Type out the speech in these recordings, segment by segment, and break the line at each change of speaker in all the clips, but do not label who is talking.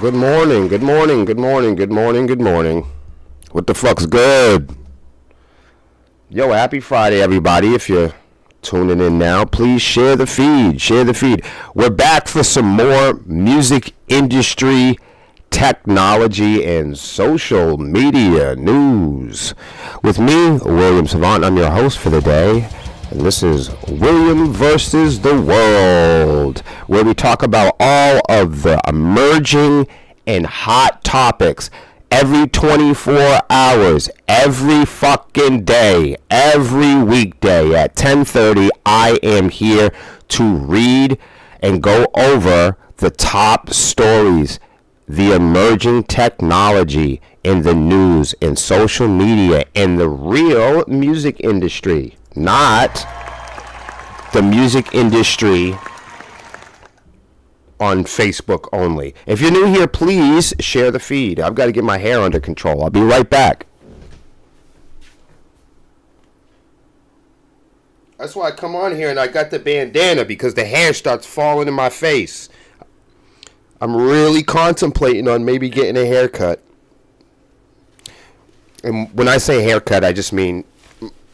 Good morning, good morning, good morning, good morning, good morning. What the fuck's good? Yo, happy Friday, everybody. If you're tuning in now, please share the feed. Share the feed. We're back for some more music industry, technology, and social media news. With me, William Savant. I'm your host for the day. And this is William versus the World, where we talk about all of the emerging and hot topics every 24 hours, every fucking day, every weekday at 10:30. I am here to read and go over the top stories, the emerging technology in the news, in social media, in the real music industry. Not the music industry on Facebook only. If you're new here, please share the feed. I've got to get my hair under control. I'll be right back. That's why I come on here and I got the bandana, because the hair starts falling in my face. I'm really contemplating on maybe getting a haircut. And when I say haircut, I just mean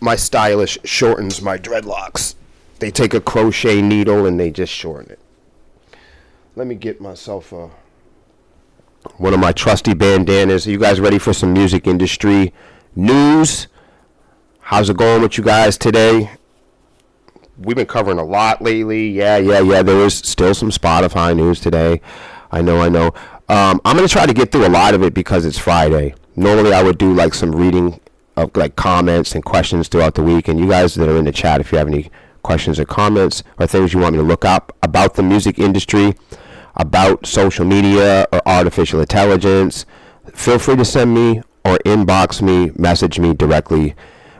my stylist shortens my dreadlocks. They take a crochet needle and they just shorten it. Let me get myself one of my trusty bandanas. Are you guys ready for some music industry news? How's it going with you guys today? We've been covering a lot lately. Yeah. There is still some Spotify news today. I know. I'm going to try to get through a lot of it because it's Friday. Normally I would do like some reading of like comments and questions throughout the week, and you guys that are in the chat, if you have any questions or comments or things you want me to look up about the music industry, about social media or artificial intelligence, feel free to send me or inbox me, message me directly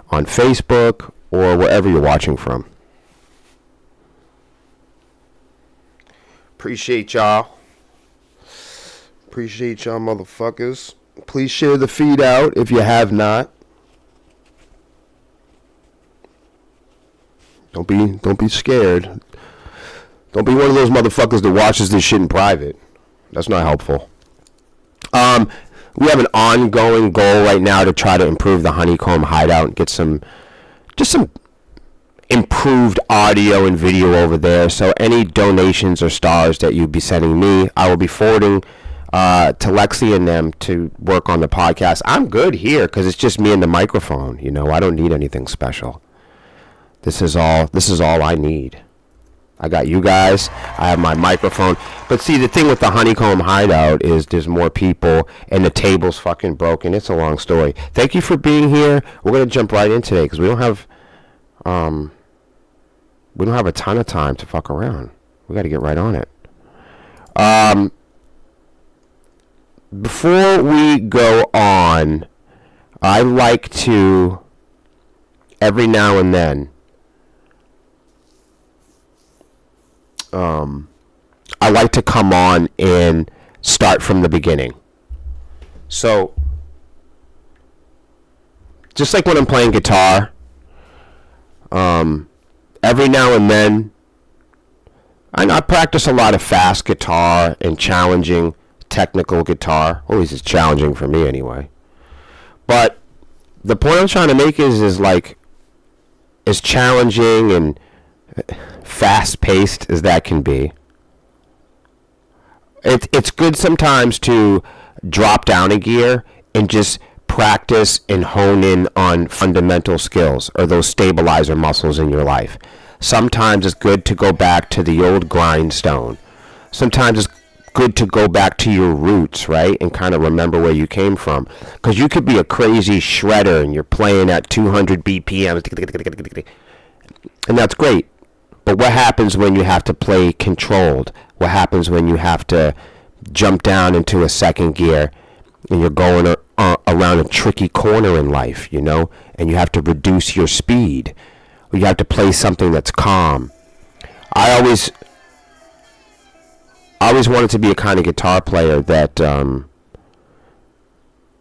on Facebook or wherever you're watching from. Appreciate y'all motherfuckers. Please share the feed out if you have not. Don't be scared. Don't be one of those motherfuckers that watches this shit in private. That's not helpful. We have an ongoing goal right now to try to improve the Honeycomb Hideout and get some improved audio and video over there. So any donations or stars that you'd be sending me, I will be forwarding to Lexi and them to work on the podcast. I'm good here because it's just me and the microphone. You know, I don't need anything special. This is all I need. I got you guys. I have my microphone. But see, the thing with the Honeycomb Hideout is there's more people and the table's fucking broken. It's a long story. Thank you for being here. We're going to jump right in today because we don't have a ton of time to fuck around. We got to get right on it. Before we go on, I like to every now and then I like to come on and start from the beginning. So, just like when I'm playing guitar, every now and then, I practice a lot of fast guitar and challenging technical guitar. Always is challenging for me anyway. But the point I'm trying to make is as challenging and fast-paced as that can be, it's good sometimes to drop down a gear and just practice and hone in on fundamental skills or those stabilizer muscles in your life. Sometimes it's good to go back to the old grindstone. Sometimes it's good to go back to your roots, right? And kind of remember where you came from. Because you could be a crazy shredder and you're playing at 200 BPM. And that's great. But what happens when you have to play controlled? What happens when you have to jump down into a second gear and you're going around a tricky corner in life, you know, and you have to reduce your speed. Or you have to play something that's calm. I always wanted to be a kind of guitar player that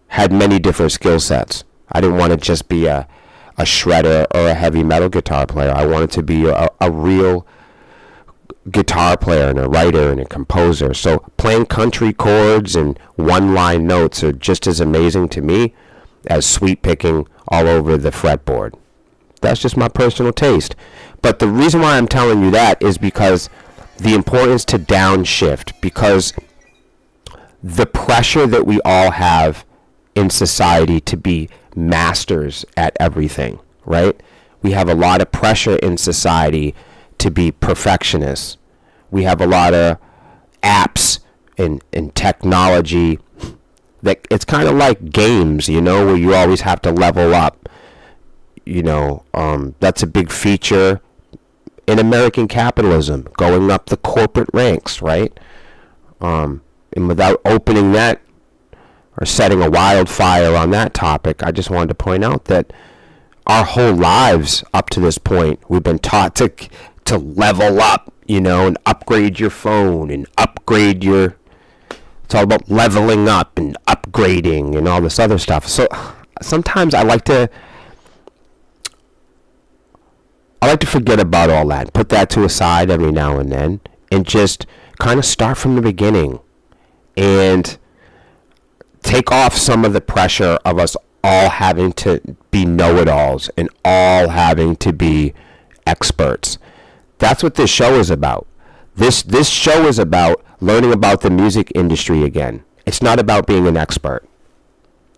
had many different skill sets. I didn't want to just be a shredder or a heavy metal guitar player. I wanted to be a real guitar player and a writer and a composer. So playing country chords and one-line notes are just as amazing to me as sweep picking all over the fretboard. That's just my personal taste. But the reason why I'm telling you that is because the importance to downshift, because the pressure that we all have in society to be masters at everything, right? We have a lot of pressure in society to be perfectionists. We have a lot of apps and technology that it's kind of like games, you know, where you always have to level up. You know, that's a big feature in American capitalism, going up the corporate ranks, right? And without opening that or setting a wildfire on that topic, I just wanted to point out that our whole lives up to this point, we've been taught to level up, you know, and upgrade your phone and upgrade your, it's all about leveling up and upgrading and all this other stuff. So sometimes I like to forget about all that, put that to a side every now and then, and just kind of start from the beginning and take off some of the pressure of us all having to be know-it-alls and all having to be experts. That's what this show is about. This show is about learning about the music industry again. It's not about being an expert.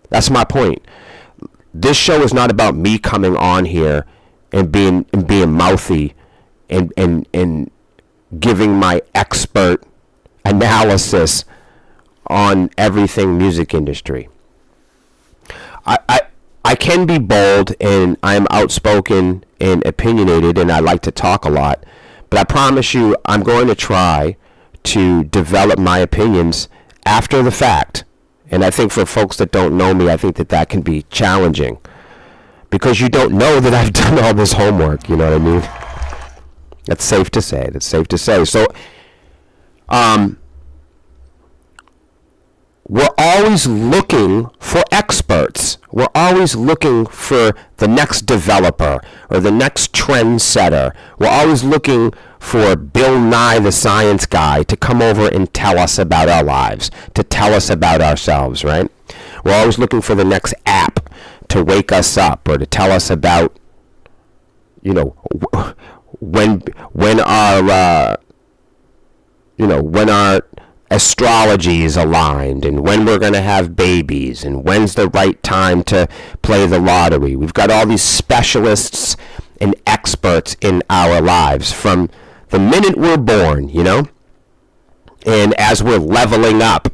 That's my point. This show is not about me coming on here and being mouthy and giving my expert analysis on everything music industry. I can be bold and I'm outspoken and opinionated and I like to talk a lot, but I promise you I'm going to try to develop my opinions after the fact. And I think for folks that don't know me, I think that can be challenging because you don't know that I've done all this homework, you know what I mean? That's safe to say. So, we're always looking for experts. We're always looking for the next developer or the next trendsetter. We're always looking for Bill Nye the Science Guy to come over and tell us about our lives, to tell us about ourselves, right? We're always looking for the next app to wake us up or to tell us about, you know, when our astrology is aligned and when we're going to have babies and when's the right time to play the lottery. We've got all these specialists and experts in our lives from the minute we're born, you know, and as we're leveling up,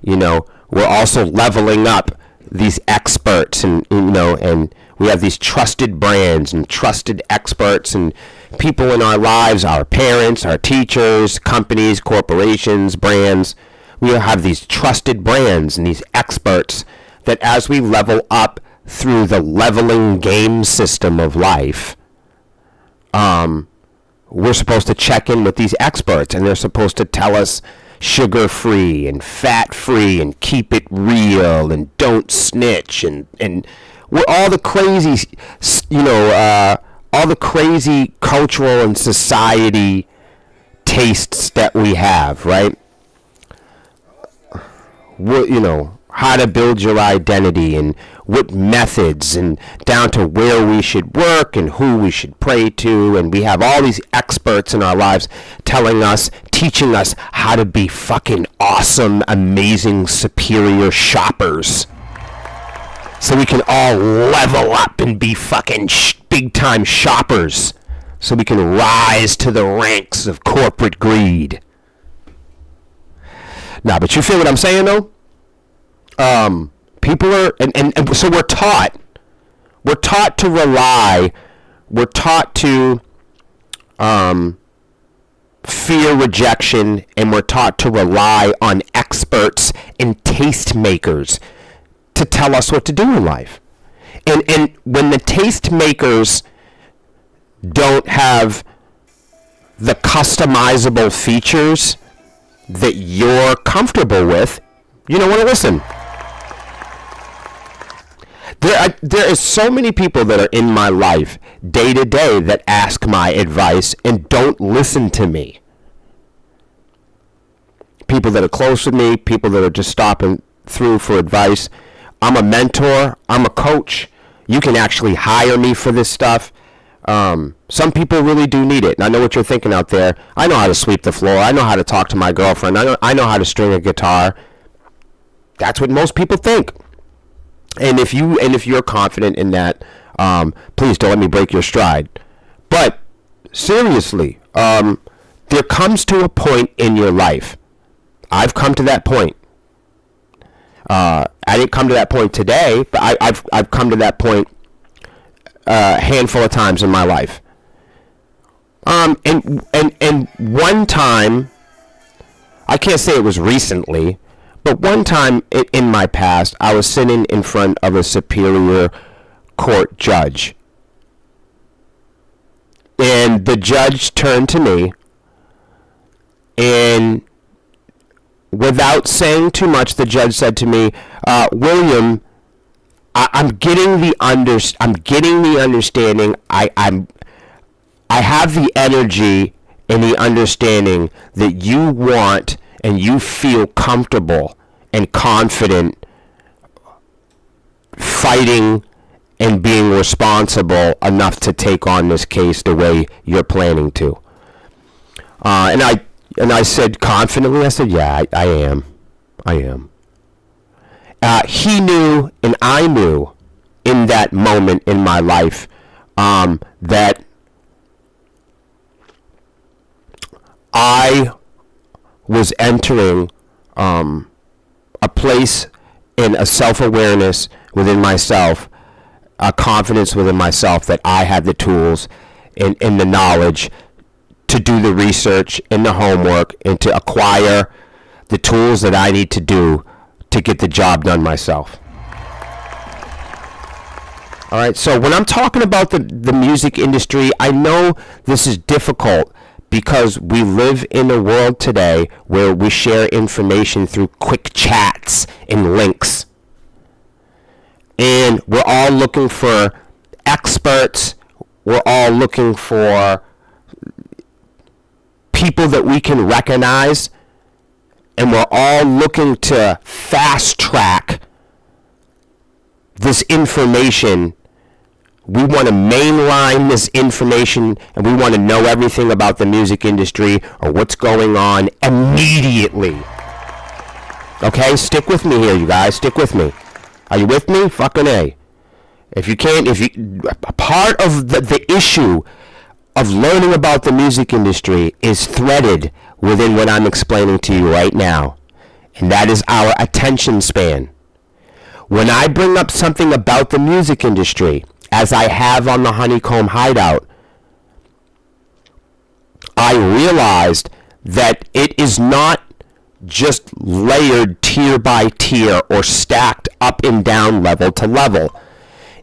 you know, we're also leveling up these experts and, you know, and we have these trusted brands and trusted experts and people in our lives, our parents, our teachers, companies, corporations, brands. We have these trusted brands and these experts that as we level up through the leveling game system of life, we're supposed to check in with these experts and they're supposed to tell us sugar-free and fat-free and keep it real and don't snitch and we're all the crazy, you know, all the crazy cultural and society tastes that we have, right? What, you know, how to build your identity and what methods and down to where we should work and who we should pray to. And we have all these experts in our lives telling us, teaching us how to be fucking awesome, amazing, superior shoppers. So we can all level up and be fucking big-time shoppers. So we can rise to the ranks of corporate greed. Nah, but you feel what I'm saying, though? People are... And so we're taught to rely... We're taught to fear rejection, and we're taught to rely on experts and tastemakers to tell us what to do in life. And when the tastemakers don't have the customizable features that you're comfortable with, you don't want to listen. There is so many people that are in my life day to day that ask my advice and don't listen to me. People that are close with me, people that are just stopping through for advice. I'm a mentor. I'm a coach. You can actually hire me for this stuff. Some people really do need it. And I know what you're thinking out there. I know how to sweep the floor. I know how to talk to my girlfriend. I know how to string a guitar. That's what most people think. And if you're confident in that, please don't let me break your stride. But seriously, there comes to a point in your life. I've come to that point. I didn't come to that point today, but I've come to that point a handful of times in my life. And one time, I can't say it was recently, but one time in my past, I was sitting in front of a superior court judge. And the judge turned to me, and without saying too much, the judge said to me, William, I'm getting the understanding. I have the energy and the understanding that you want and you feel comfortable and confident fighting and being responsible enough to take on this case the way you're planning to. And I said confidently, I said, yeah, I am. He knew and I knew in that moment in my life that I was entering a place in a self-awareness within myself, a confidence within myself that I had the tools and the knowledge to do the research and the homework and to acquire the tools that I need to do to get the job done myself. All right, so when I'm talking about the music industry, I know this is difficult because we live in a world today where we share information through quick chats and links. And we're all looking for experts. We're all looking for people that we can recognize. And we're all looking to fast track this information. We want to mainline this information, and we want to know everything about the music industry or what's going on immediately. Okay, stick with me here, you guys. Stick with me. Are you with me? Fucking A. Part of the issue of learning about the music industry is threaded within what I'm explaining to you right now, and that is our attention span. When I bring up something about the music industry, as I have on the Honeycomb Hideout, I realized that it is not just layered tier by tier or stacked up and down level to level.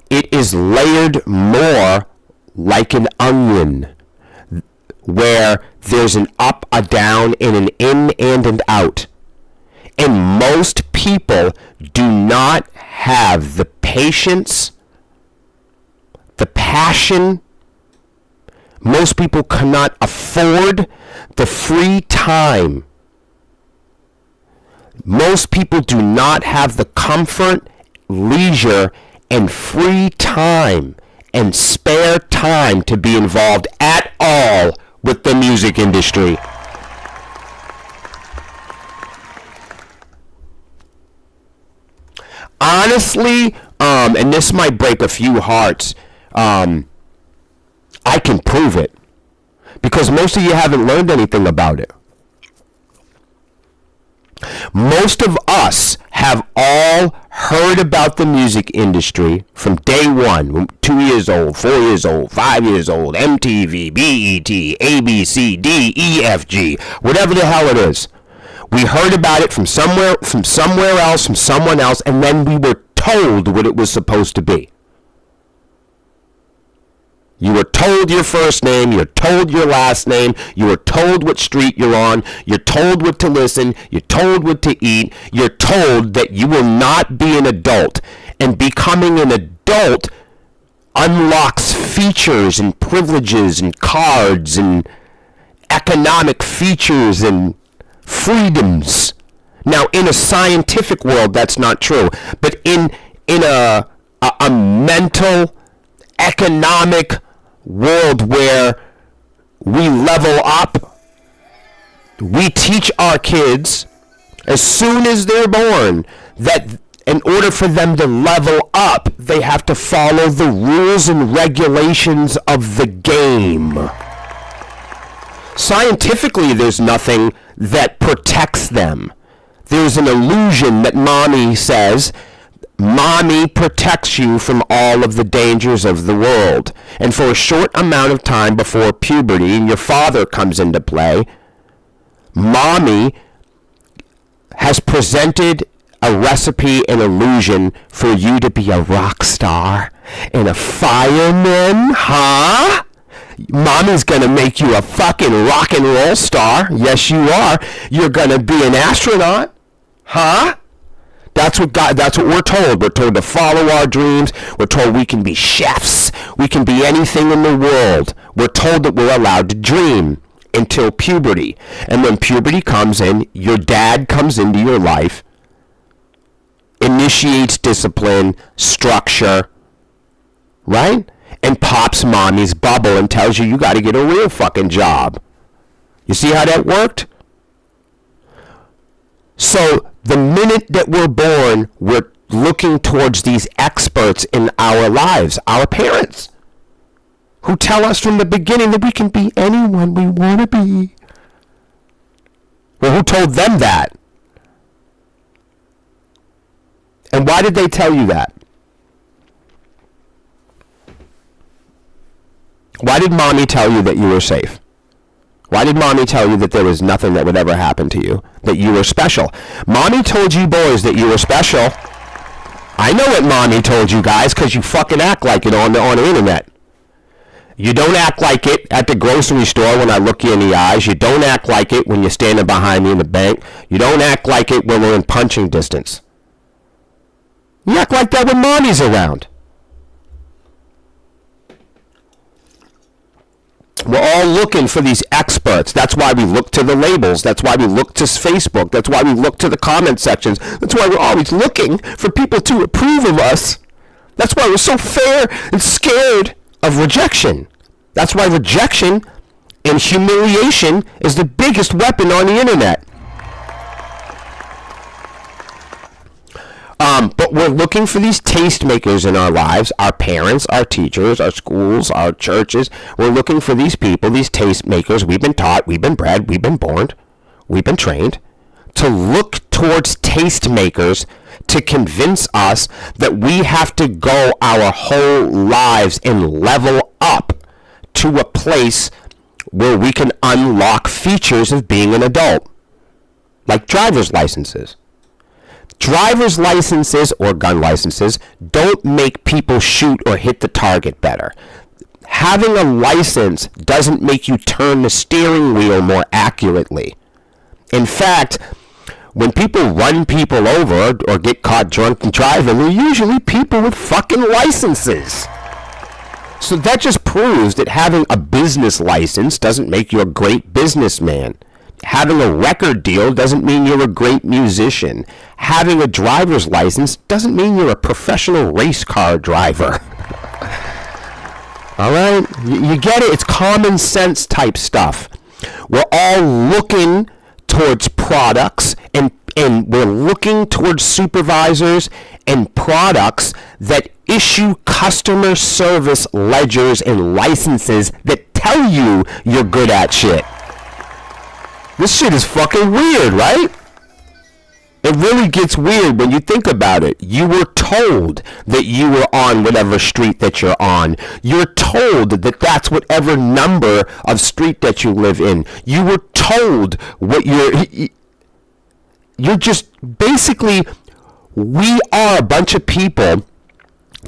It is layered more like an onion, where there's an up, a down, and an in and an out. And most people do not have the patience, the passion. Most people cannot afford the free time. Most people do not have the comfort, leisure, and free time and spare time to be involved at all with the music industry. Honestly, and this might break a few hearts, I can prove it, because most of you haven't learned anything about it. Most of us have all heard about the music industry from day one, 2 years old, 4 years old, 5 years old, MTV, BET, ABC, D, E, F, G, whatever the hell it is. We heard about it from somewhere else, from someone else, and then we were told told what it was supposed to be. You were told your first name, you're told your last name, you were told what street you're on, you're told what to listen, you're told what to eat, you're told that you will not be an adult. And becoming an adult unlocks features and privileges and cards and economic features and freedoms. Now, in a scientific world, that's not true. But in a mental, economic world where we level up, we teach our kids as soon as they're born that in order for them to level up, they have to follow the rules and regulations of the game. Scientifically, there's nothing that protects them. There's an illusion that mommy says, mommy protects you from all of the dangers of the world. And for a short amount of time before puberty and your father comes into play, mommy has presented a recipe and illusion for you to be a rock star and a fireman, huh? Mommy's gonna make you a fucking rock and roll star. Yes, you are. You're gonna be an astronaut, huh? That's what we're told. We're told to follow our dreams. We're told we can be chefs. We can be anything in the world. We're told that we're allowed to dream until puberty. And when puberty comes in, your dad comes into your life, initiates discipline, structure, right? And pops mommy's bubble and tells you got to get a real fucking job. You see how that worked? So the minute that we're born, we're looking towards these experts in our lives, our parents, who tell us from the beginning that we can be anyone we want to be. Well, who told them that? And why did they tell you that? Why did mommy tell you that you were safe? Why did mommy tell you that there was nothing that would ever happen to you? That you were special? Mommy told you boys that you were special. I know what mommy told you guys because you fucking act like it on the internet. You don't act like it at the grocery store when I look you in the eyes. You don't act like it when you're standing behind me in the bank. You don't act like it when we're in punching distance. You act like that when mommy's around. We're all looking for these experts. That's why we look to the labels. That's why we look to Facebook. That's why we look to the comment sections. That's why we're always looking for people to approve of us. That's why we're so fair and scared of rejection. That's why rejection and humiliation is the biggest weapon on the internet. But we're looking for these tastemakers in our lives, our parents, our teachers, our schools, our churches. We're looking for these people, these tastemakers. We've been taught, we've been bred, we've been born, we've been trained to look towards tastemakers to convince us that we have to go our whole lives and level up to a place where we can unlock features of being an adult, like driver's licenses. Driver's licenses or gun licenses don't make people shoot or hit the target better. Having a license doesn't make you turn the steering wheel more accurately. In fact, when people run people over or get caught drunk and driving, they're usually people with fucking licenses. So that just proves that having a business license doesn't make you a great businessman. Having a record deal doesn't mean you're a great musician. Having a driver's license doesn't mean you're a professional race car driver. All right? You get it? It's common sense type stuff. We're all looking towards products and we're looking towards supervisors and products that issue customer service ledgers and licenses that tell you you're good at shit. This shit is fucking weird, right? It really gets weird when you think about it. You were told that you were on whatever street that you're on. You're told that that's whatever number of street that you live in. You were told what you're just basically We are a bunch of people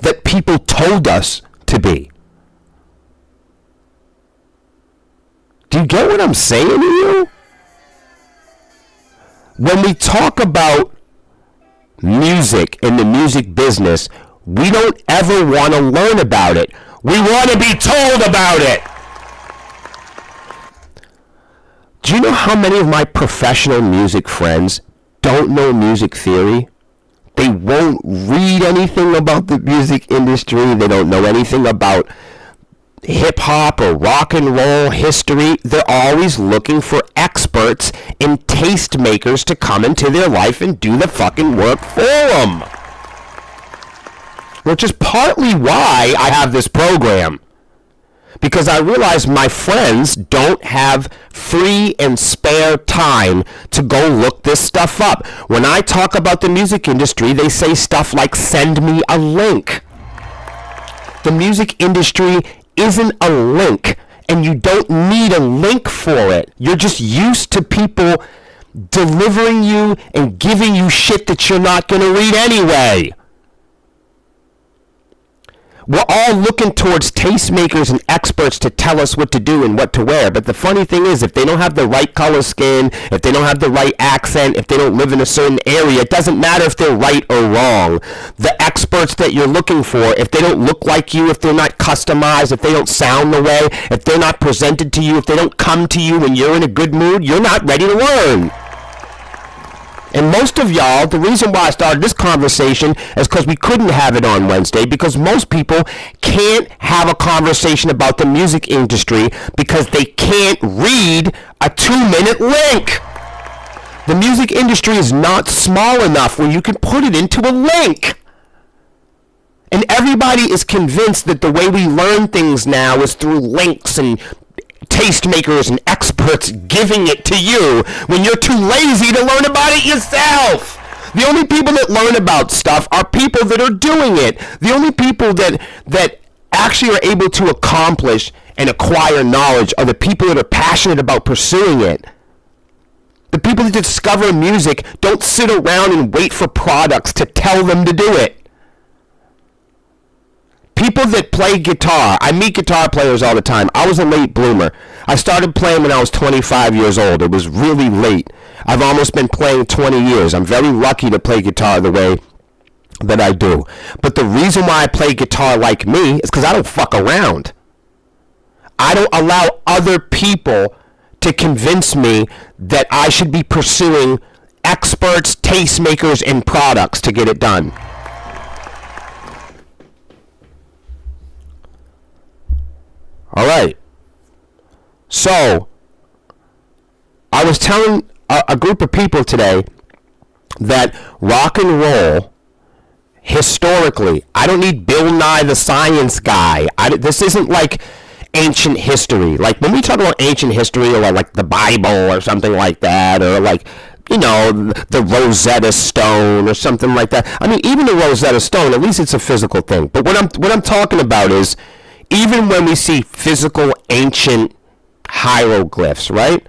that people told us to be. Do you get what I'm saying to you? When we talk about music in the music business, we don't ever want to learn about it. We want to be told about it. Do you know how many of my professional music friends don't know music theory? They won't read anything about the music industry. They don't know anything about hip hop or rock and roll history. They're always looking for experts and taste makers to come into their life and do the fucking work for them. Which is partly why I have this program. Because I realize my friends don't have free and spare time to go look this stuff up. When I talk about the music industry, they say stuff like, send me a link. The music industry isn't a link, and you don't need a link for it. You're just used to people delivering you and giving you shit that you're not going to read anyway. We're all looking towards tastemakers and experts to tell us what to do and what to wear. But the funny thing is, if they don't have the right color skin, if they don't have the right accent, if they don't live in a certain area, it doesn't matter if they're right or wrong. The experts that you're looking for, if they don't look like you, if they're not customized, if they don't sound the way, if they're not presented to you, if they don't come to you when you're in a good mood, you're not ready to learn. And most of y'all, the reason why I started this conversation is because we couldn't have it on Wednesday, because most people can't have a conversation about the music industry because they can't read a 2-minute link. The music industry is not small enough where you can put it into a link. And everybody is convinced that the way we learn things now is through links and tastemakers and experts giving it to you when you're too lazy to learn about it yourself. The only people that learn about stuff are people that are doing it. The only people that actually are able to accomplish and acquire knowledge are the people that are passionate about pursuing it. The people that discover music don't sit around and wait for products to tell them to do it. People that play guitar, I meet guitar players all the time. I was a late bloomer. I started playing when I was 25 years old. It was really late. I've almost been playing 20 years. I'm very lucky to play guitar the way that I do. But the reason why I play guitar like me is because I don't fuck around. I don't allow other people to convince me that I should be pursuing experts, tastemakers, and products to get it done. All right. So, I was telling a group of people today that rock and roll, historically, I don't need Bill Nye the Science Guy. This isn't like ancient history. Like, when we talk about ancient history, or like the Bible or something like that, or like, you know, the Rosetta Stone or something like that. I mean, even the Rosetta Stone, at least it's a physical thing. But what I'm talking about is, even when we see physical ancient hieroglyphs, right?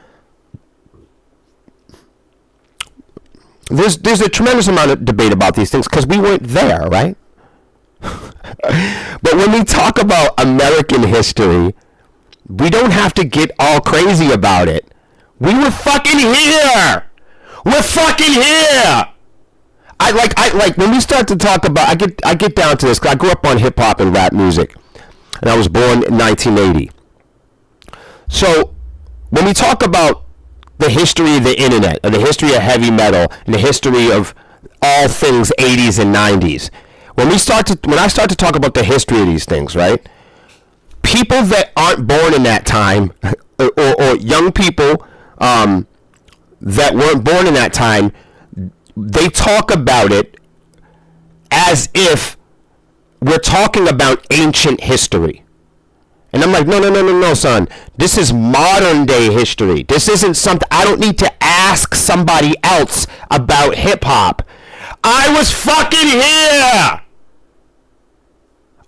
There's a tremendous amount of debate about these things because we weren't there, right? But when we talk about American history, we don't have to get all crazy about it. We were fucking here. We're fucking here. I like when we start to talk about, I get down to this. 'Cause I grew up on hip hop and rap music. And I was born in 1980. So, when we talk about the history of the internet, or the history of heavy metal, and the history of all things 80s and 90s, when I start to talk about the history of these things, right? People that aren't born in that time, or young people that weren't born in that time, they talk about it as if we're talking about ancient history. And I'm like, no, son. This is modern day history. This isn't something, I don't need to ask somebody else about hip hop. I was fucking here.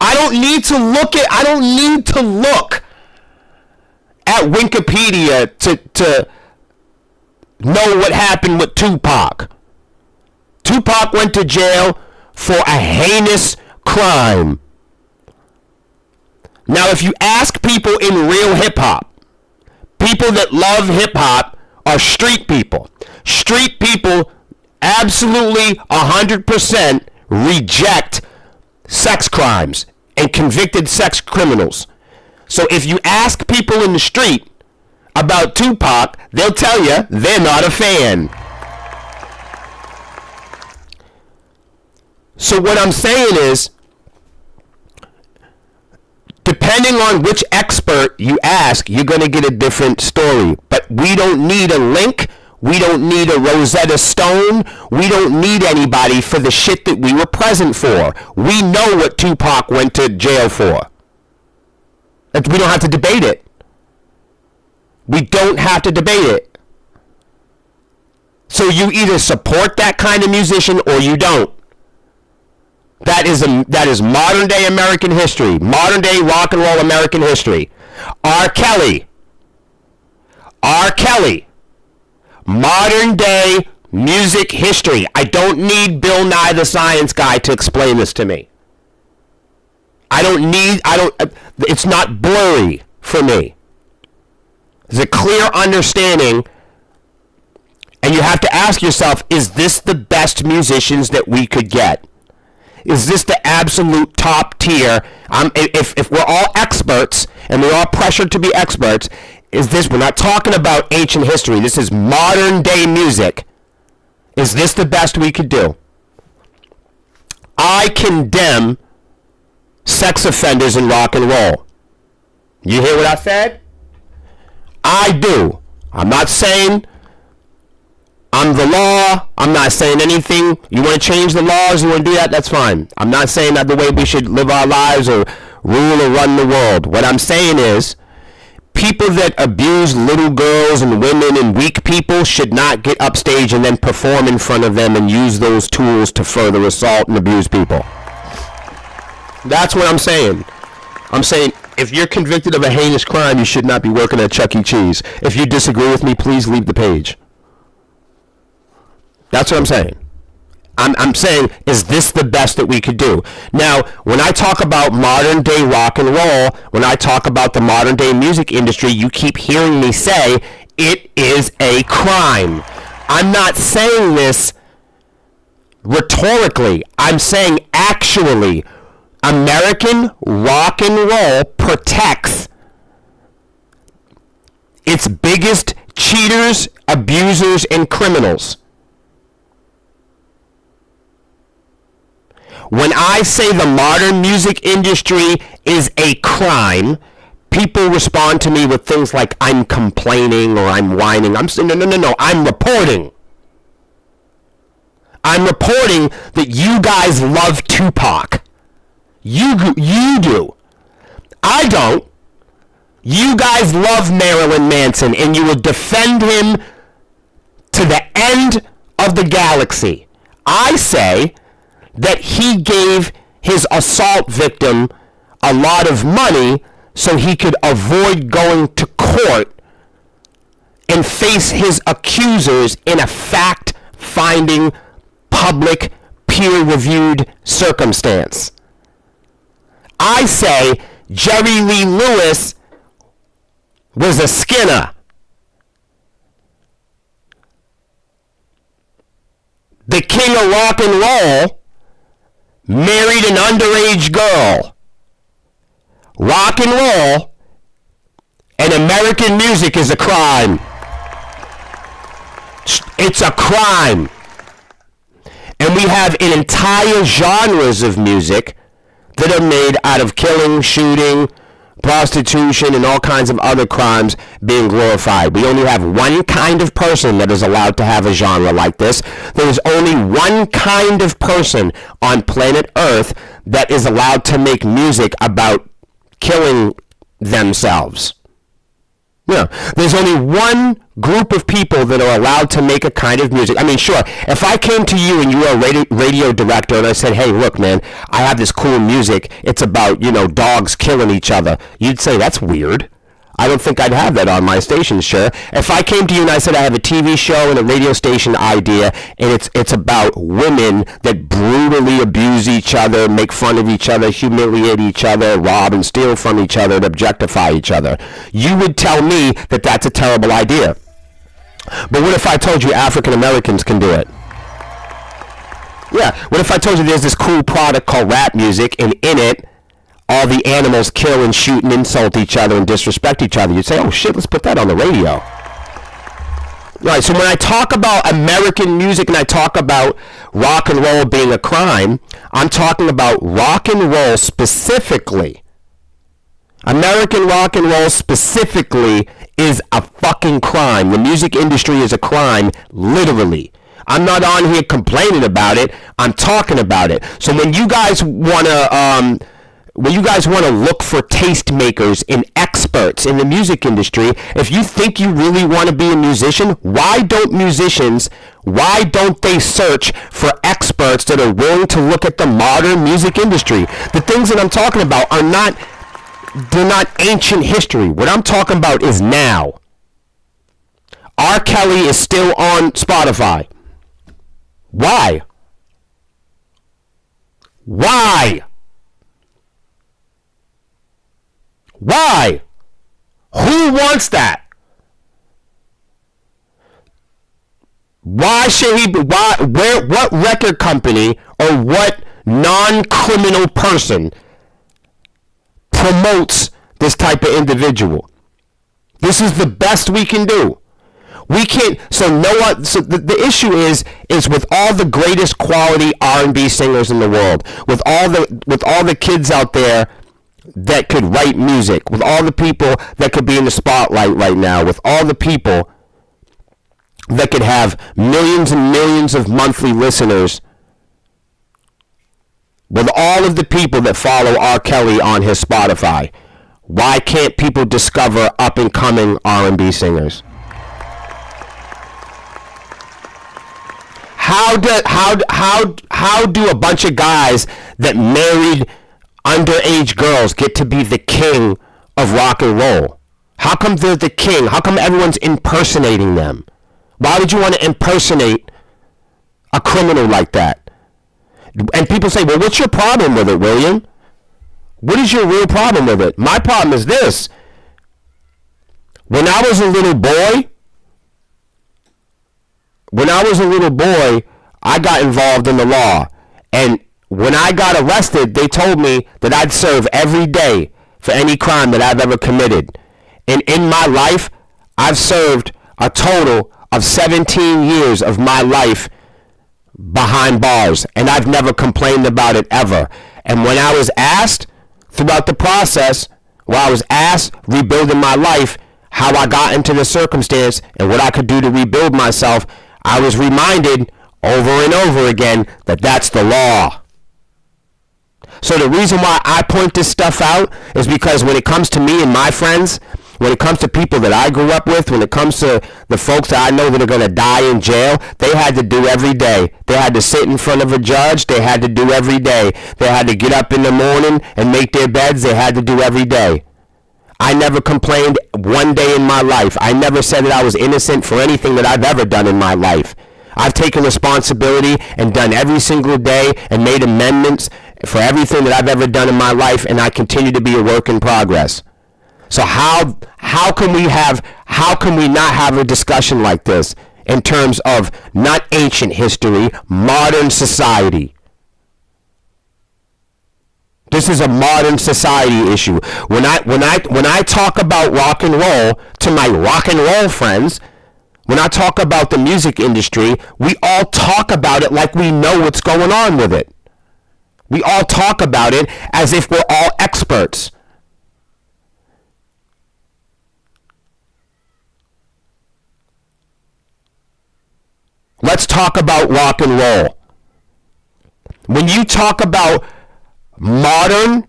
I don't need to look at Wikipedia to know what happened with Tupac. Tupac went to jail for a heinous crime. Now, if you ask people in real hip-hop, people that love hip-hop are street people. Street people absolutely 100% reject sex crimes and convicted sex criminals. So if you ask people in the street about Tupac, they'll tell you they're not a fan. So what I'm saying is, depending on which expert you ask, you're going to get a different story. But we don't need a link. We don't need a Rosetta Stone. We don't need anybody for the shit that we were present for. We know what Tupac went to jail for. We don't have to debate it. We don't have to debate it. So you either support that kind of musician or you don't. That is modern day American history. Modern day rock and roll American history. R. Kelly. Modern day music history. I don't need Bill Nye the Science Guy to explain this to me. It's not blurry for me. There's a clear understanding, and you have to ask yourself, is this the best musicians that we could get? Is this the absolute top tier? If we're all experts, and we're all pressured to be experts, we're not talking about ancient history, this is modern day music. Is this the best we could do? I condemn sex offenders in rock and roll. You hear what I said? I do. I'm not saying I'm the law. I'm not saying anything. You want to change the laws, you want to do that, that's fine. I'm not saying that the way we should live our lives or rule or run the world. What I'm saying is, people that abuse little girls and women and weak people should not get upstage and then perform in front of them and use those tools to further assault and abuse people. That's what I'm saying. I'm saying, if you're convicted of a heinous crime, you should not be working at Chuck E. Cheese. If you disagree with me, please leave the page. That's what I'm saying. I'm saying, is this the best that we could do? Now, when I talk about modern day rock and roll, when I talk about the modern day music industry, you keep hearing me say, it is a crime. I'm not saying this rhetorically. I'm saying actually, American rock and roll protects its biggest cheaters, abusers, and criminals. When I say the modern music industry is a crime, people respond to me with things like, I'm complaining or I'm whining. I'm saying, no. I'm reporting. I'm reporting that you guys love Tupac. You do. I don't. You guys love Marilyn Manson, and you will defend him to the end of the galaxy. I say that he gave his assault victim a lot of money so he could avoid going to court and face his accusers in a fact-finding, public, peer-reviewed circumstance. I say Jerry Lee Lewis was a Skinner. The king of rock and roll married an underage girl. Rock and roll and American music is a crime. It's a crime. And we have an entire genres of music that are made out of killing, shooting, prostitution, and all kinds of other crimes being glorified. We only have one kind of person that is allowed to have a genre like this. There is only one kind of person on planet Earth that is allowed to make music about killing themselves. Yeah, there's only one group of people that are allowed to make a kind of music. I mean, sure, if I came to you and you were a radio director and I said, hey, look, man, I have this cool music. It's about, dogs killing each other. You'd say, that's weird. I don't think I'd have that on my station, sure. If I came to you and I said I have a TV show and a radio station idea, and it's about women that brutally abuse each other, make fun of each other, humiliate each other, rob and steal from each other, and objectify each other, you would tell me that that's a terrible idea. But what if I told you African Americans can do it? Yeah, what if I told you there's this cool product called rap music, and in it, all the animals kill and shoot and insult each other and disrespect each other? You'd say, oh shit, let's put that on the radio. Right, so when I talk about American music and I talk about rock and roll being a crime, I'm talking about rock and roll specifically. American rock and roll specifically is a fucking crime. The music industry is a crime, literally. I'm not on here complaining about it. I'm talking about it. So when you guys want to look for tastemakers and experts in the music industry, if you think you really want to be a musician, why don't they search for experts that are willing to look at the modern music industry? The things that I'm talking about they're not ancient history. What I'm talking about is now. R. Kelly is still on Spotify. Why? Why? Why? Who wants that? Why should he be, what record company or what non-criminal person promotes this type of individual? This is the best we can do. We can't, so the issue is with all the greatest quality R&B singers in the world, with all the kids out there that could write music, with all the people that could be in the spotlight right now, with all the people that could have millions and millions of monthly listeners, with all of the people that follow R. Kelly on his Spotify, why can't people discover up and coming R&B singers? How do a bunch of guys that married underage girls get to be the king of rock and roll? How come they're the king? How come everyone's impersonating them? Why would you want to impersonate a criminal like that? And people say, well, what's your problem with it, William? What is your real problem with it? My problem is this. When I was a little boy, I got involved in the law. And when I got arrested, they told me that I'd serve every day for any crime that I've ever committed. And in my life, I've served a total of 17 years of my life behind bars. And I've never complained about it ever. And when I was asked throughout the process, rebuilding my life, how I got into the circumstance and what I could do to rebuild myself, I was reminded over and over again that that's the law. So the reason why I point this stuff out is because when it comes to me and my friends, when it comes to people that I grew up with, when it comes to the folks that I know that are going to die in jail, they had to do every day. They had to sit in front of a judge. They had to do every day. They had to get up in the morning and make their beds. They had to do every day. I never complained one day in my life. I never said that I was innocent for anything that I've ever done in my life. I've taken responsibility and done every single day and made amendments for everything that I've ever done in my life, and I continue to be a work in progress. So how can we not have a discussion like this in terms of not ancient history, modern society? This is a modern society issue. When I talk about rock and roll to my rock and roll friends, when I talk about the music industry, we all talk about it like we know what's going on with it. We all talk about it as if we're all experts. Let's talk about rock and roll. When you talk about modern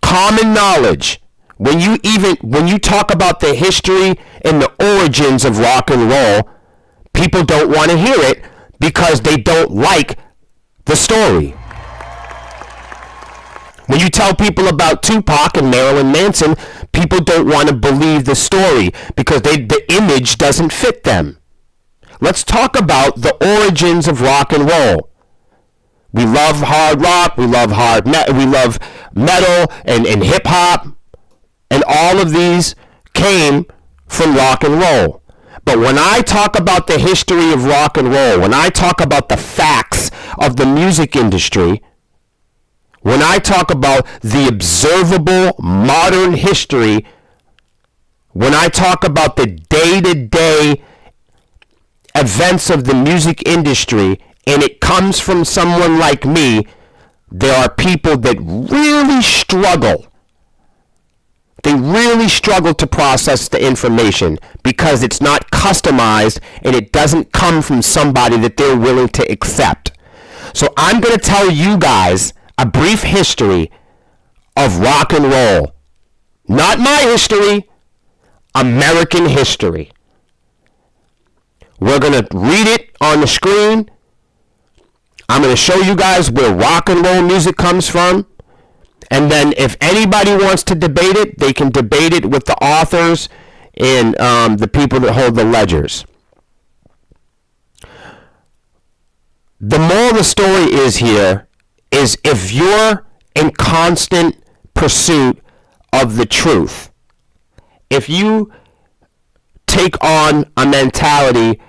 common knowledge, when you talk about the history and the origins of rock and roll, people don't want to hear it because they don't like the story. When you tell people about Tupac and Marilyn Manson, people don't want to believe the story because the image doesn't fit them. Let's talk about the origins of rock and roll. We love hard rock, we love we love metal and hip hop, and all of these came from rock and roll. But when I talk about the history of rock and roll, when I talk about the facts of the music industry, when I talk about the observable modern history, when I talk about the day-to-day events of the music industry, and it comes from someone like me, there are people that really struggle. They really struggle to process the information because it's not customized and it doesn't come from somebody that they're willing to accept. So I'm going to tell you guys a brief history of rock and roll. Not my history, American history. We're going to read it on the screen. I'm going to show you guys where rock and roll music comes from. And then if anybody wants to debate it, they can debate it with the authors and the people that hold the ledgers. The moral of the story is here is if you're in constant pursuit of the truth, if you take on a mentality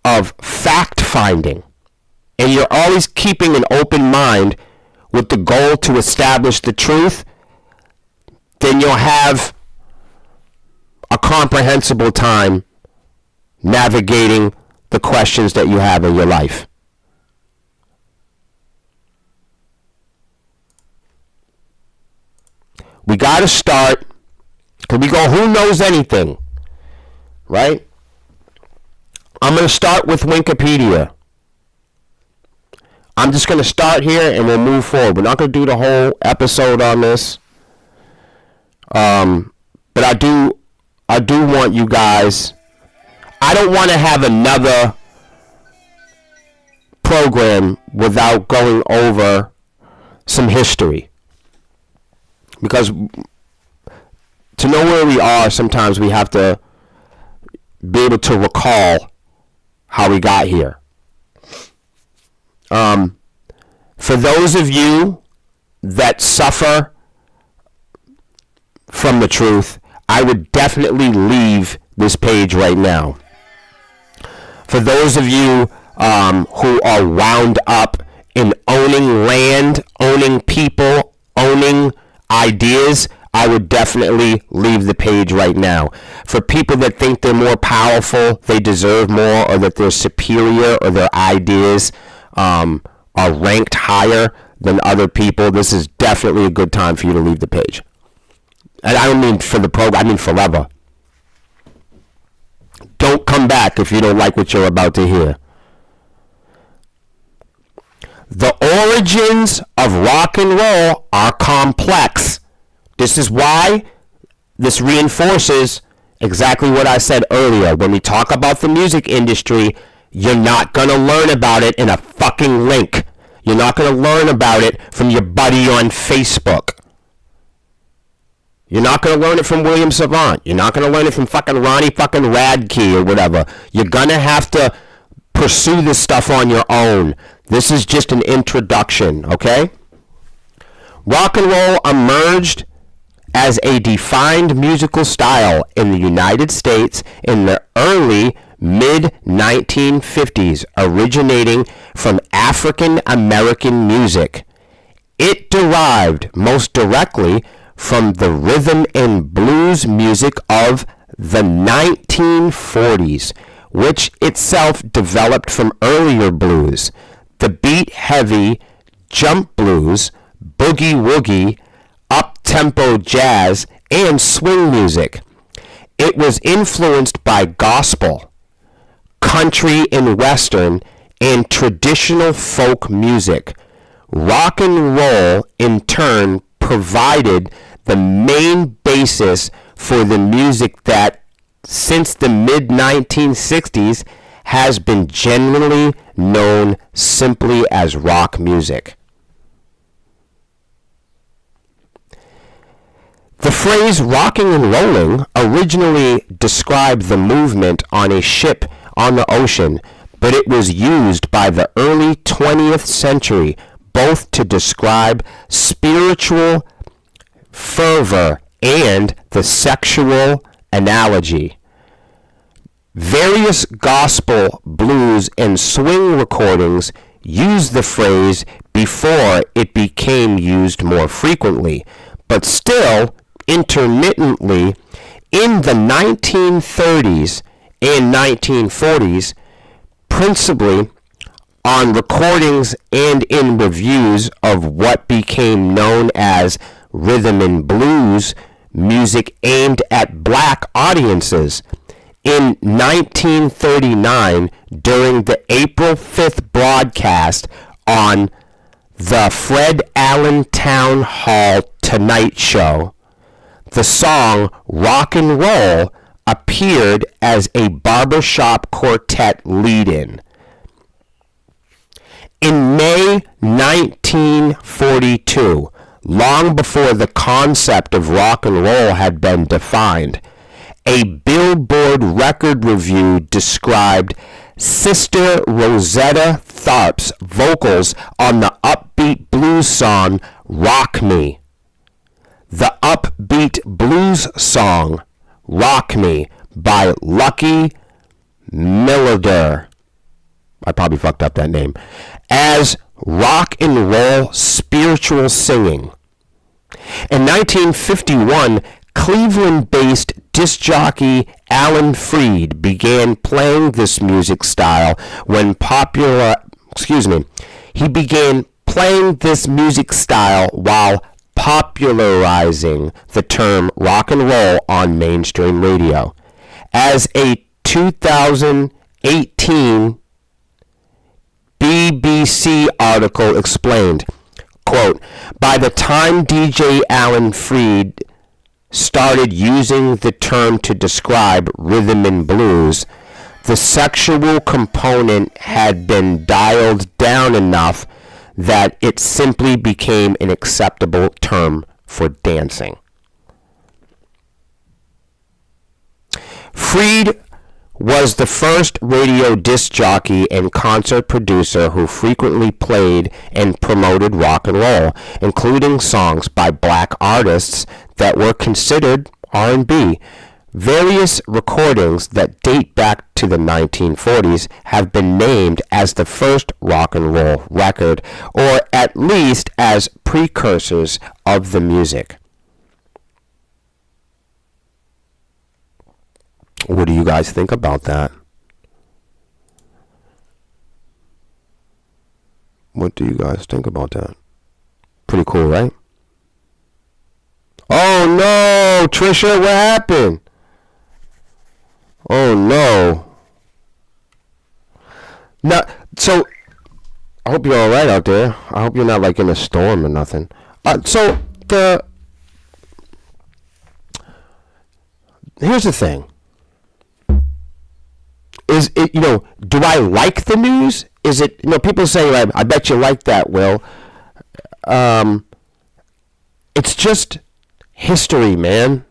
of fact-finding, and you're always keeping an open mind with the goal to establish the truth, then you'll have a comprehensible time navigating the questions that you have in your life. We got to start, because we go, who knows anything, right? I'm going to start with Wikipedia. I'm just going to start here and we'll move forward. We're not going to do the whole episode on this. But I do want you guys, I don't want to have another program without going over some history. Because to know where we are, sometimes we have to be able to recall how we got here. For those of you that suffer from the truth, I would definitely leave this page right now. For those of you who are wound up in owning land, owning people, owning ideas, I would definitely leave the page right now. For people that think they're more powerful, they deserve more, or that they're superior, or their ideas are ranked higher than other people, this is definitely a good time for you to leave the page. And I don't mean for the program, I mean forever. Don't come back if you don't like what you're about to hear. The origins of rock and roll are complex. This is why this reinforces exactly what I said earlier. When we talk about the music industry, you're not going to learn about it in a fucking link. You're not going to learn about it from your buddy on Facebook. You're not going to learn it from William Savant. You're not going to learn it from fucking Ronnie fucking Radke or whatever. You're going to have to pursue this stuff on your own. This is just an introduction, okay? Rock and roll emerged as a defined musical style in the United States in the early mid-1950s, originating from African American music. It derived most directly from the rhythm and blues music of the 1940s, which itself developed from earlier blues, the beat-heavy jump blues, boogie-woogie, up-tempo jazz, and swing music. It was influenced by gospel, country and western, and traditional folk music. Rock and roll, in turn, provided the main basis for the music that, since the mid-1960s, has been generally known simply as rock music. phrase rocking and rolling originally described the movement on a ship on the ocean, but it was used by the early 20th century both to describe spiritual fervor and the sexual analogy. Various gospel, blues, and swing recordings use the phrase before it became used more frequently, but still intermittently in the 1930s and 1940s, principally on recordings and in reviews of what became known as rhythm and blues music aimed at black audiences. In 1939, during the April 5th broadcast on the Fred Allen Town Hall Tonight Show, the song Rock and Roll appeared as a barbershop quartet lead-in. In May 1942, long before the concept of rock and roll had been defined, a Billboard record review described Sister Rosetta Tharpe's vocals on the upbeat blues song Rock Me. The upbeat blues song Rock Me by Lucky Millider, I probably fucked up that name, as rock and roll spiritual singing. In 1951, Cleveland-based disc jockey Alan Freed began playing this music style He began playing this music style while popularizing the term rock and roll on mainstream radio. As a 2018 BBC article explained, quote, by the time DJ Alan Freed started using the term to describe rhythm and blues, the sexual component had been dialed down enough that it simply became an acceptable term for dancing. Freed was the first radio disc jockey and concert producer who frequently played and promoted rock and roll, including songs by black artists that were considered R&B. Various recordings that date back to the 1940s have been named as the first rock and roll record, or at least as precursors of the music. What do you guys think about that? What do you guys think about that? Pretty cool, right? Oh no, Trisha, what happened? Oh no. Now, so I hope you're all right out there. I hope you're not like in a storm or nothing. Here's the thing. Is it, do I like the news? Is it, people say, like, I bet you like that, Will. It's just history, man.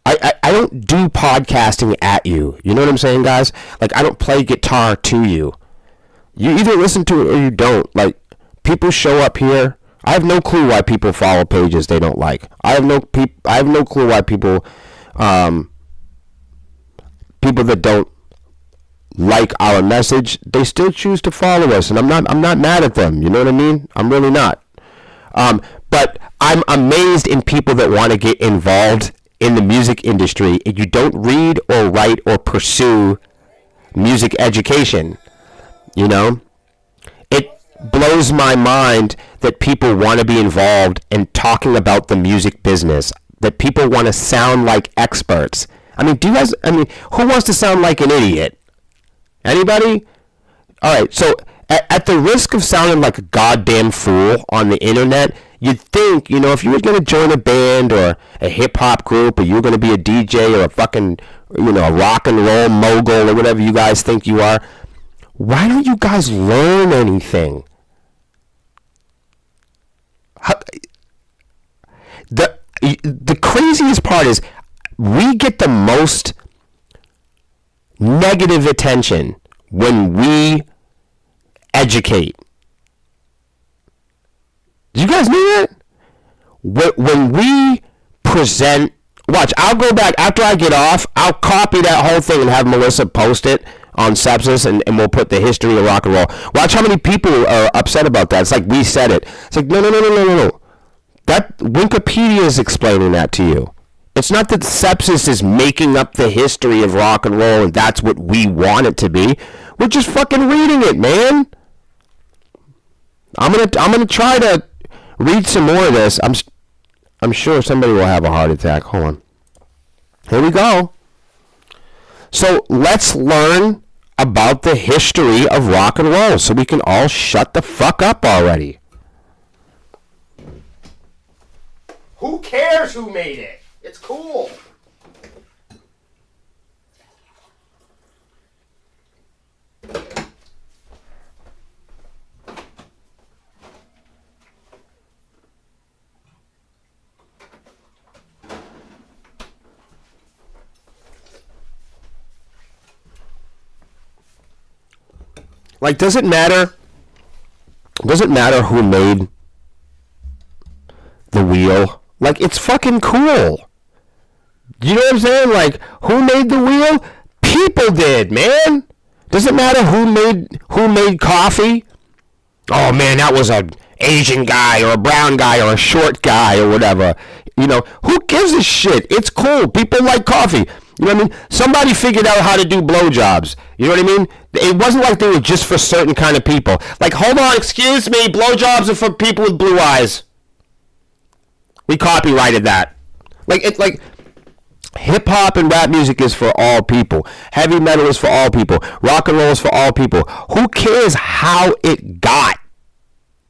I don't do podcasting at you. You know what I'm saying, guys? Like, I don't play guitar to you. You either listen to it or you don't. Like, people show up here. I have no clue why people follow pages they don't like. I have no clue why people that don't like our message, they still choose to follow us, and I'm not mad at them. You know what I mean? I'm really not. But I'm amazed in people that want to get involved in the music industry and you don't read or write or pursue music education. It blows my mind that people want to be involved in talking about the music business, that people want to sound like experts. who wants to sound like an idiot? Anybody? All right, so at the risk of sounding like a goddamn fool on the internet, you'd think, if you were going to join a band or a hip-hop group, or you were going to be a DJ or a fucking, a rock and roll mogul or whatever you guys think you are, why don't you guys learn anything? The crazy craziest part is we get the most negative attention when we educate. Do you guys know that? When we present, watch, I'll go back after I get off, I'll copy that whole thing and have Melissa post it on Sepsis, and we'll put the history of rock and roll. Watch how many people are upset about that. It's like we said it. It's like, no. That Wikipedia is explaining that to you. It's not that Sepsis is making up the history of rock and roll and that's what we want it to be. We're just fucking reading it, man. I'm gonna try to read some more of this. I'm sure somebody will have a heart attack. Hold on. Here we go. So let's learn about the history of rock and roll so we can all shut the fuck up already. Who cares who made it? It's cool. Like, does it matter? Does it matter who made the wheel? Like, it's fucking cool. You know what I'm saying? Like, who made the wheel? People did, man. Does it matter who made coffee? Oh man, that was an Asian guy or a brown guy or a short guy or whatever. You know, who gives a shit? It's cool. People like coffee. You know what I mean? Somebody figured out how to do blowjobs. You know what I mean? It wasn't like they were just for certain kind of people. Like, hold on, excuse me, blowjobs are for people with blue eyes. We copyrighted that. Like hip hop and rap music is for all people. Heavy metal is for all people. Rock and roll is for all people. Who cares how it got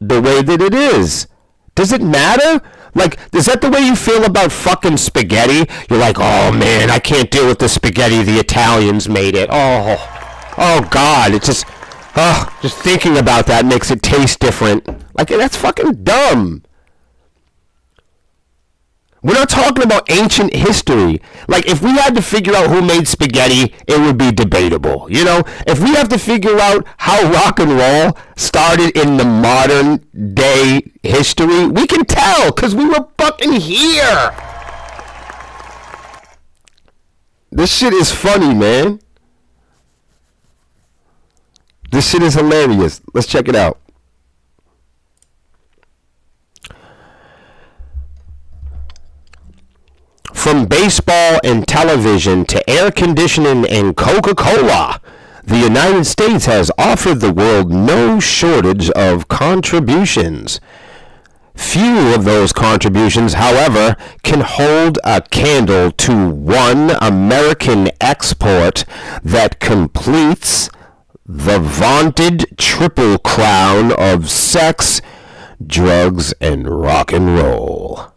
the way that it is? Does it matter? Like, is that the way you feel about fucking spaghetti? You're like, oh man, I can't deal with the spaghetti. The Italians made it. Oh God, it's just thinking about that makes it taste different. Like, that's fucking dumb. We're not talking about ancient history. Like, if we had to figure out who made spaghetti, it would be debatable. You know, if we have to figure out how rock and roll started in the modern day history, we can tell because we were fucking here. This shit is funny, man. This shit is hilarious. Let's check it out. From baseball and television to air conditioning and Coca-Cola, the United States has offered the world no shortage of contributions. Few of those contributions, however, can hold a candle to one American export that completes the vaunted triple crown of sex, drugs, and rock and roll.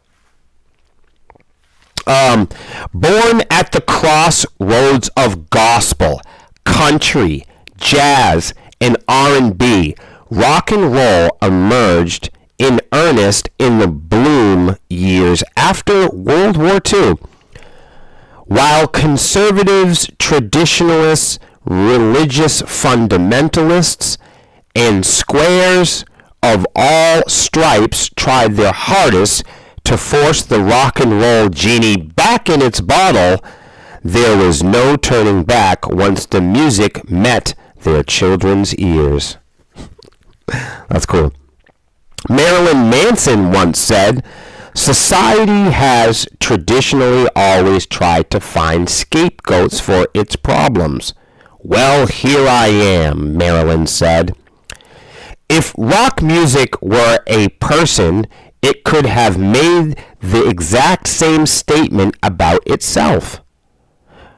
Born at the crossroads of gospel, country, jazz, and R&B, rock and roll emerged in earnest in the bloom years after World War II. While conservatives, traditionalists, religious fundamentalists, and squares of all stripes tried their hardest to force the rock and roll genie back in its bottle, there was no turning back once the music met their children's ears. That's cool. Marilyn Manson once said, "Society has traditionally always tried to find scapegoats for its problems. Well, here I am," Marilyn said. "If rock music were a person, it could have made the exact same statement about itself.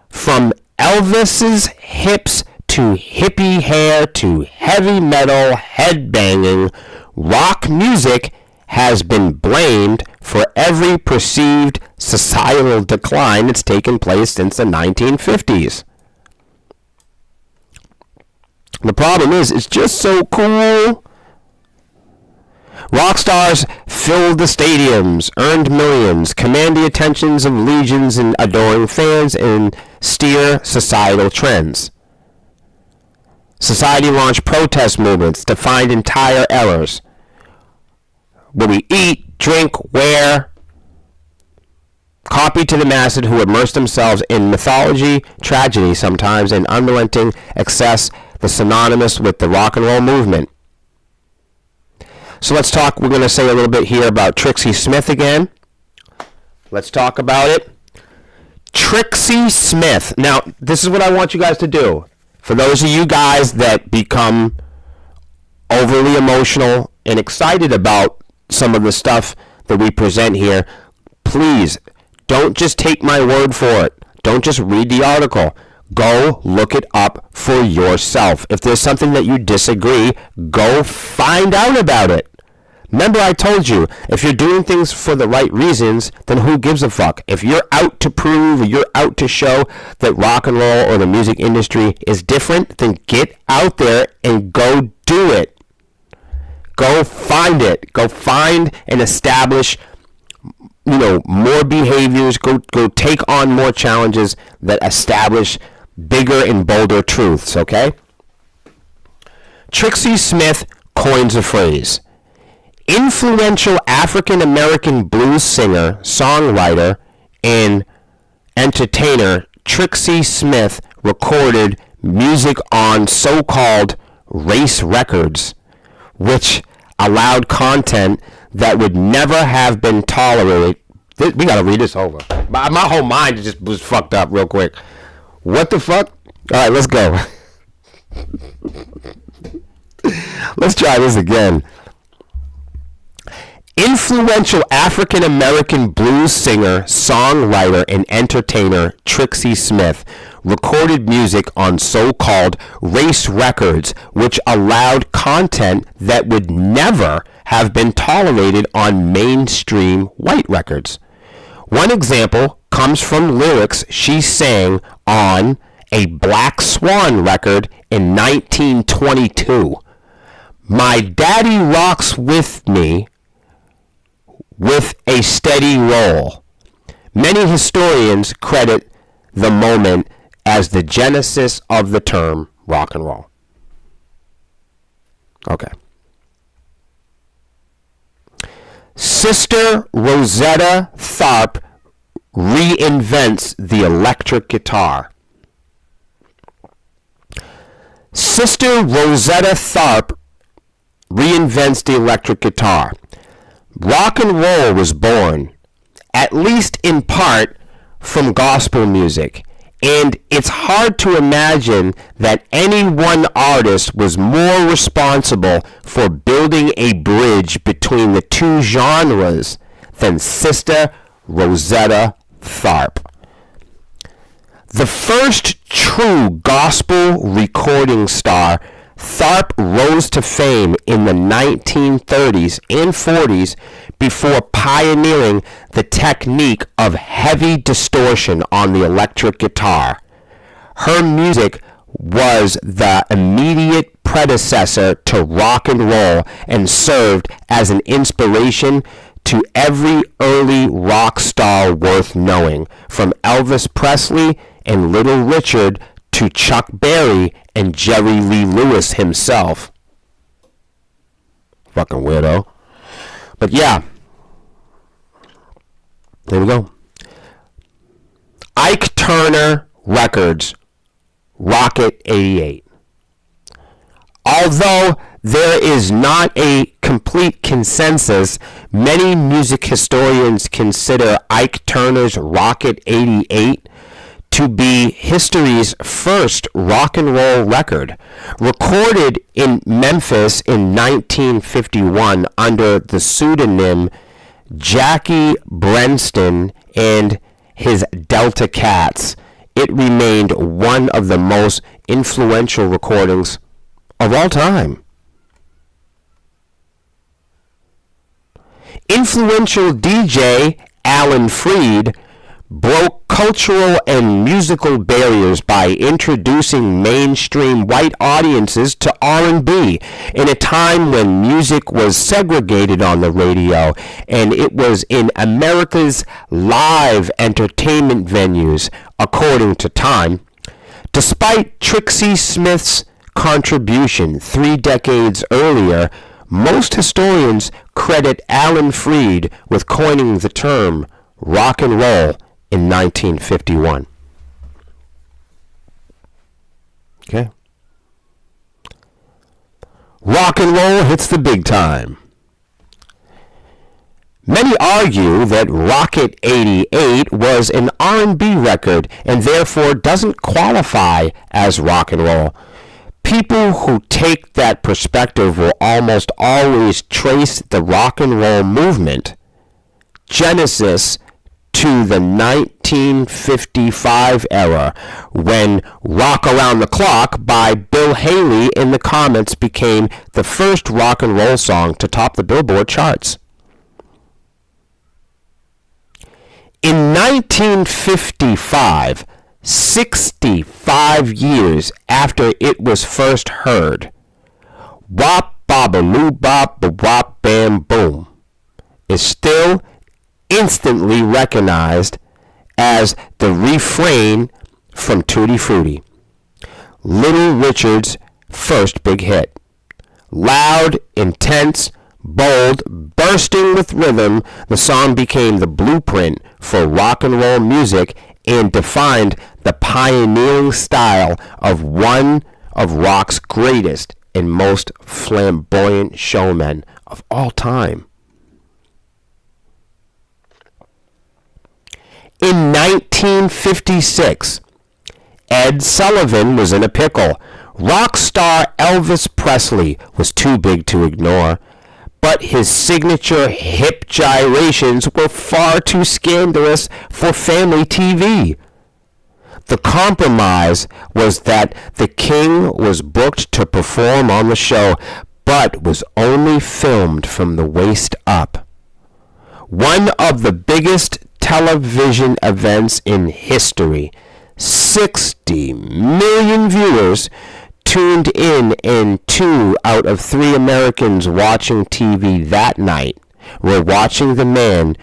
From Elvis's hips to hippie hair to heavy metal headbanging, rock music has been blamed for every perceived societal decline that's taken place since the 1950s. The problem is, it's just so cool. Rock stars filled the stadiums, earned millions, command the attentions of legions and adoring fans, and steer societal trends. Society launched protest movements to find entire errors. What we eat, drink, wear, copied to the masses who immerse themselves in mythology, tragedy sometimes, and unrelenting excess, the synonymous with the rock and roll movement. So let's talk, we're going to say a little bit here about Trixie Smith again. Let's talk about it. Trixie Smith. Now, this is what I want you guys to do. For those of you guys that become overly emotional and excited about some of the stuff that we present here, please don't just take my word for it. Don't just read the article. Go look it up for yourself. If there's something that you disagree, go find out about it. Remember, I told you, if you're doing things for the right reasons, then who gives a fuck? If you're out to prove or you're out to show that rock and roll or the music industry is different, then get out there and go do it. Go find it. Go find and establish, more behaviors. Go take on more challenges that establish bigger and bolder truths, okay? Trixie Smith coins a phrase. Influential African-American blues singer, songwriter, and entertainer Trixie Smith recorded music on so-called race records, which allowed content that would never have been tolerated. We gotta read this over. My whole mind just was fucked up real quick. What the fuck? All right, let's go. Let's try this again. Influential African-American blues singer, songwriter, and entertainer Trixie Smith recorded music on so-called race records, which allowed content that would never have been tolerated on mainstream white records. One example comes from lyrics she sang on a Black Swan record in 1922. My daddy rocks with me with a steady roll. Many historians credit the moment as the genesis of the term rock and roll. Okay. Sister Rosetta Tharpe reinvents the electric guitar. Sister Rosetta Tharpe reinvents the electric guitar. Rock and roll was born, at least in part, from gospel music, and it's hard to imagine that any one artist was more responsible for building a bridge between the two genres than Sister Rosetta Tharpe. The first true gospel recording star, Tharpe rose to fame in the 1930s and 40s before pioneering the technique of heavy distortion on the electric guitar. Her music was the immediate predecessor to rock and roll and served as an inspiration to every early rock star worth knowing, from Elvis Presley and Little Richard to Chuck Berry and Jerry Lee Lewis himself. Fucking weirdo. But yeah. There we go. Ike Turner Records, Rocket 88. Although there is not a complete consensus, many music historians consider Ike Turner's Rocket 88 to be history's first rock and roll record. Recorded in Memphis in 1951 under the pseudonym Jackie Brenston and his Delta Cats, it remained one of the most influential recordings of all time. Influential DJ Alan Freed broke cultural and musical barriers by introducing mainstream white audiences to R&B in a time when music was segregated on the radio and it was in America's live entertainment venues, according to Time. Despite Trixie Smith's contribution 3 decades earlier, most historians credit Alan Freed with coining the term rock and roll in 1951. Okay. Rock and roll hits the big time. Many argue that Rocket 88 was an R&B record and therefore doesn't qualify as rock and roll. People who take that perspective will almost always trace the rock and roll movement genesis to the 1955 era, when Rock Around the Clock by Bill Haley in the Comets became the first rock and roll song to top the Billboard charts. In 1955, 65 years after it was first heard, Wop Babaloo Bop Wop Bam Boom is still instantly recognized as the refrain from Tutti Frutti, Little Richard's first big hit. Loud, intense, bold, bursting with rhythm, the song became the blueprint for rock and roll music and defined the pioneering style of one of rock's greatest and most flamboyant showmen of all time. In 1956, Ed Sullivan was in a pickle. Rock star Elvis Presley was too big to ignore, but his signature hip gyrations were far too scandalous for family TV. The compromise was that the King was booked to perform on the show, but was only filmed from the waist up. One of the biggest television events in history. 60 million viewers tuned in, and 2 out of 3 Americans watching TV that night were watching the man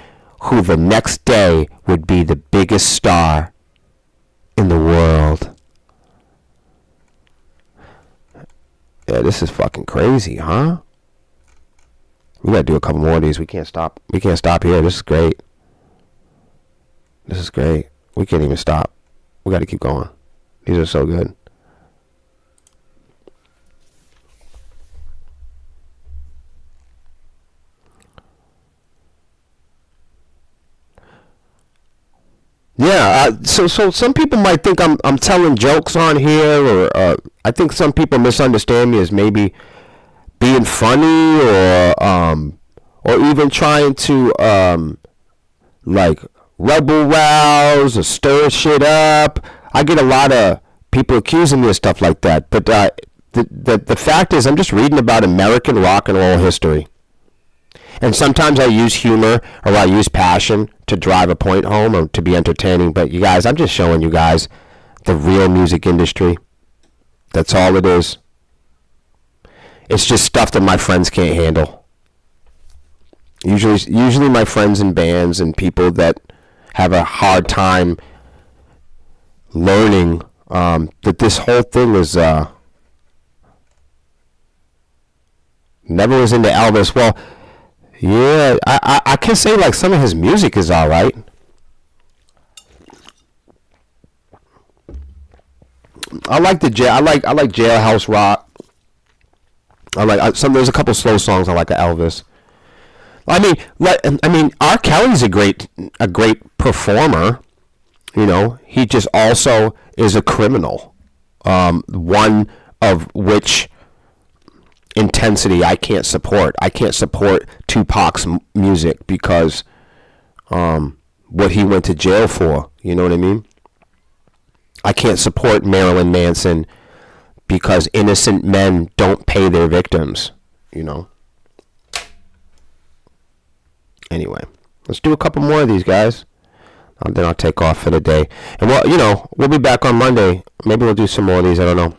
who the next day would be the biggest star in the world. Yeah, this is fucking crazy, huh? We gotta do a couple more of these. We can't stop. We can't stop here. This is great. This is great. We can't even stop. We gotta keep going. These are so good. Yeah, so some people might think I'm telling jokes on here, or I think some people misunderstand me as maybe being funny, or even trying to like rebel rouse or stir shit up. I get a lot of people accusing me of stuff like that, but the fact is, I'm just reading about American rock and roll history. And sometimes I use humor or I use passion to drive a point home or to be entertaining. But you guys, I'm just showing you guys the real music industry. That's all it is. It's just stuff that my friends can't handle. Usually my friends in bands and people that have a hard time learning that this whole thing is never was into Elvis. Well, yeah, I can say like some of his music is all right. I like Jailhouse Rock. There's a couple slow songs I like of Elvis. I mean, R. Kelly's a great performer. You know, he just also is a criminal. One of which intensity I can't support. I can't support Tupac's music because what he went to jail for. You know what I mean? I can't support Marilyn Manson because innocent men don't pay their victims. You know? Anyway, let's do a couple more of these, guys. Then I'll take off for the day. And we'll be back on Monday. Maybe we'll do some more of these. I don't know.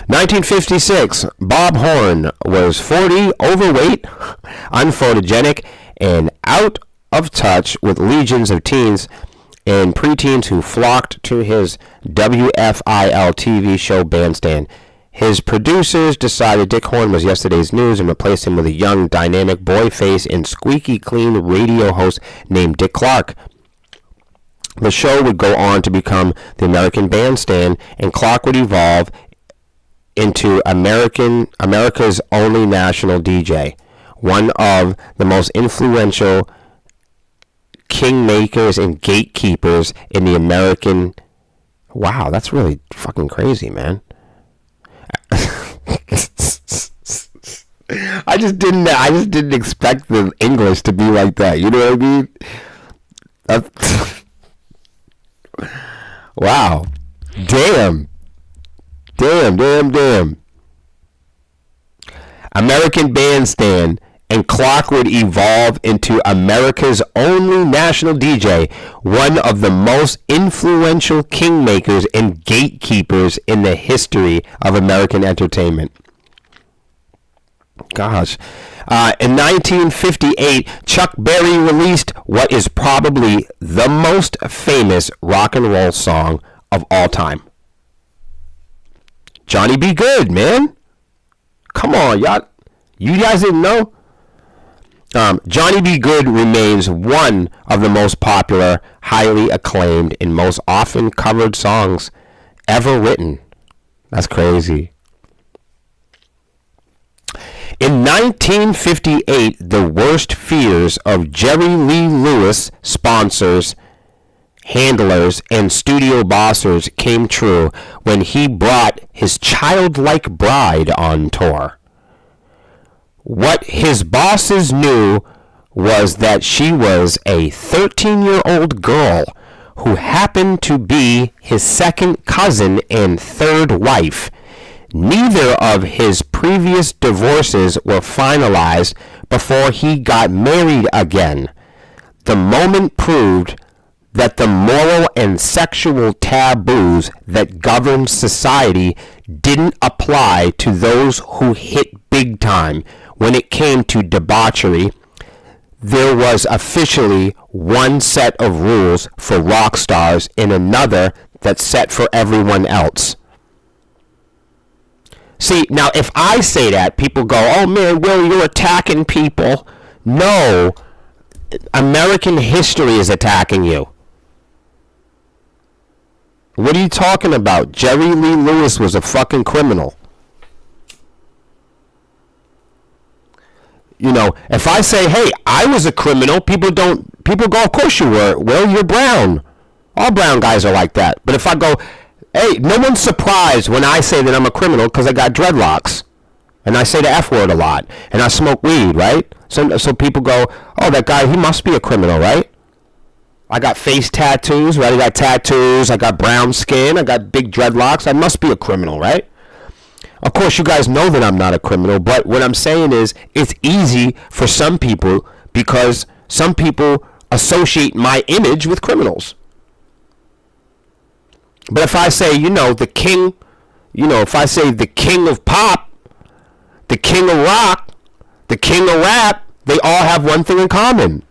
1956, Bob Horn was 40, overweight, unphotogenic, and out of touch with legions of teens and preteens who flocked to his WFIL TV show Bandstand. His producers decided Dick Horn was yesterday's news and replaced him with a young, dynamic boy face and squeaky clean radio host named Dick Clark. The show would go on to become the American Bandstand, and Clark would evolve into America's only national DJ, one of the most influential kingmakers and gatekeepers in the American. Wow, that's really fucking crazy, man. I just didn't expect the English to be like that. You know what I mean? Wow. Damn. American Bandstand, and Clark would evolve into America's only national DJ, one of the most influential kingmakers and gatekeepers in the history of American entertainment. Gosh. In 1958, Chuck Berry released what is probably the most famous rock and roll song of all time. Johnny B. Good, man. Come on, y'all. You guys didn't know? Johnny B. Good remains one of the most popular, highly acclaimed, and most often covered songs ever written. That's crazy. In 1958, the worst fears of Jerry Lee Lewis sponsors, handlers, and studio bosses came true when he brought his childlike bride on tour. What his bosses knew was that she was a 13-year-old girl who happened to be his second cousin and third wife. Neither of his previous divorces were finalized before he got married again. The moment proved that the moral and sexual taboos that governed society didn't apply to those who hit big time when it came to debauchery. There was officially one set of rules for rock stars and another that's set for everyone else. See, now if I say that, people go, oh man, Will, you're attacking people. No, American history is attacking you. What are you talking about? Jerry Lee Lewis was a fucking criminal. You know, if I say, hey, I was a criminal, people go, of course you were. Well, you're brown. All brown guys are like that. But if I go, hey, no one's surprised when I say that I'm a criminal because I got dreadlocks. And I say the F word a lot. And I smoke weed, right? So people go, oh, that guy, he must be a criminal, right? I got face tattoos, right? I got tattoos. I got brown skin. I got big dreadlocks. I must be a criminal, right? Of course, you guys know that I'm not a criminal. But what I'm saying is it's easy for some people because some people associate my image with criminals. But if I say, the king, if I say the king of pop, the king of rock, the king of rap, they all have one thing in common.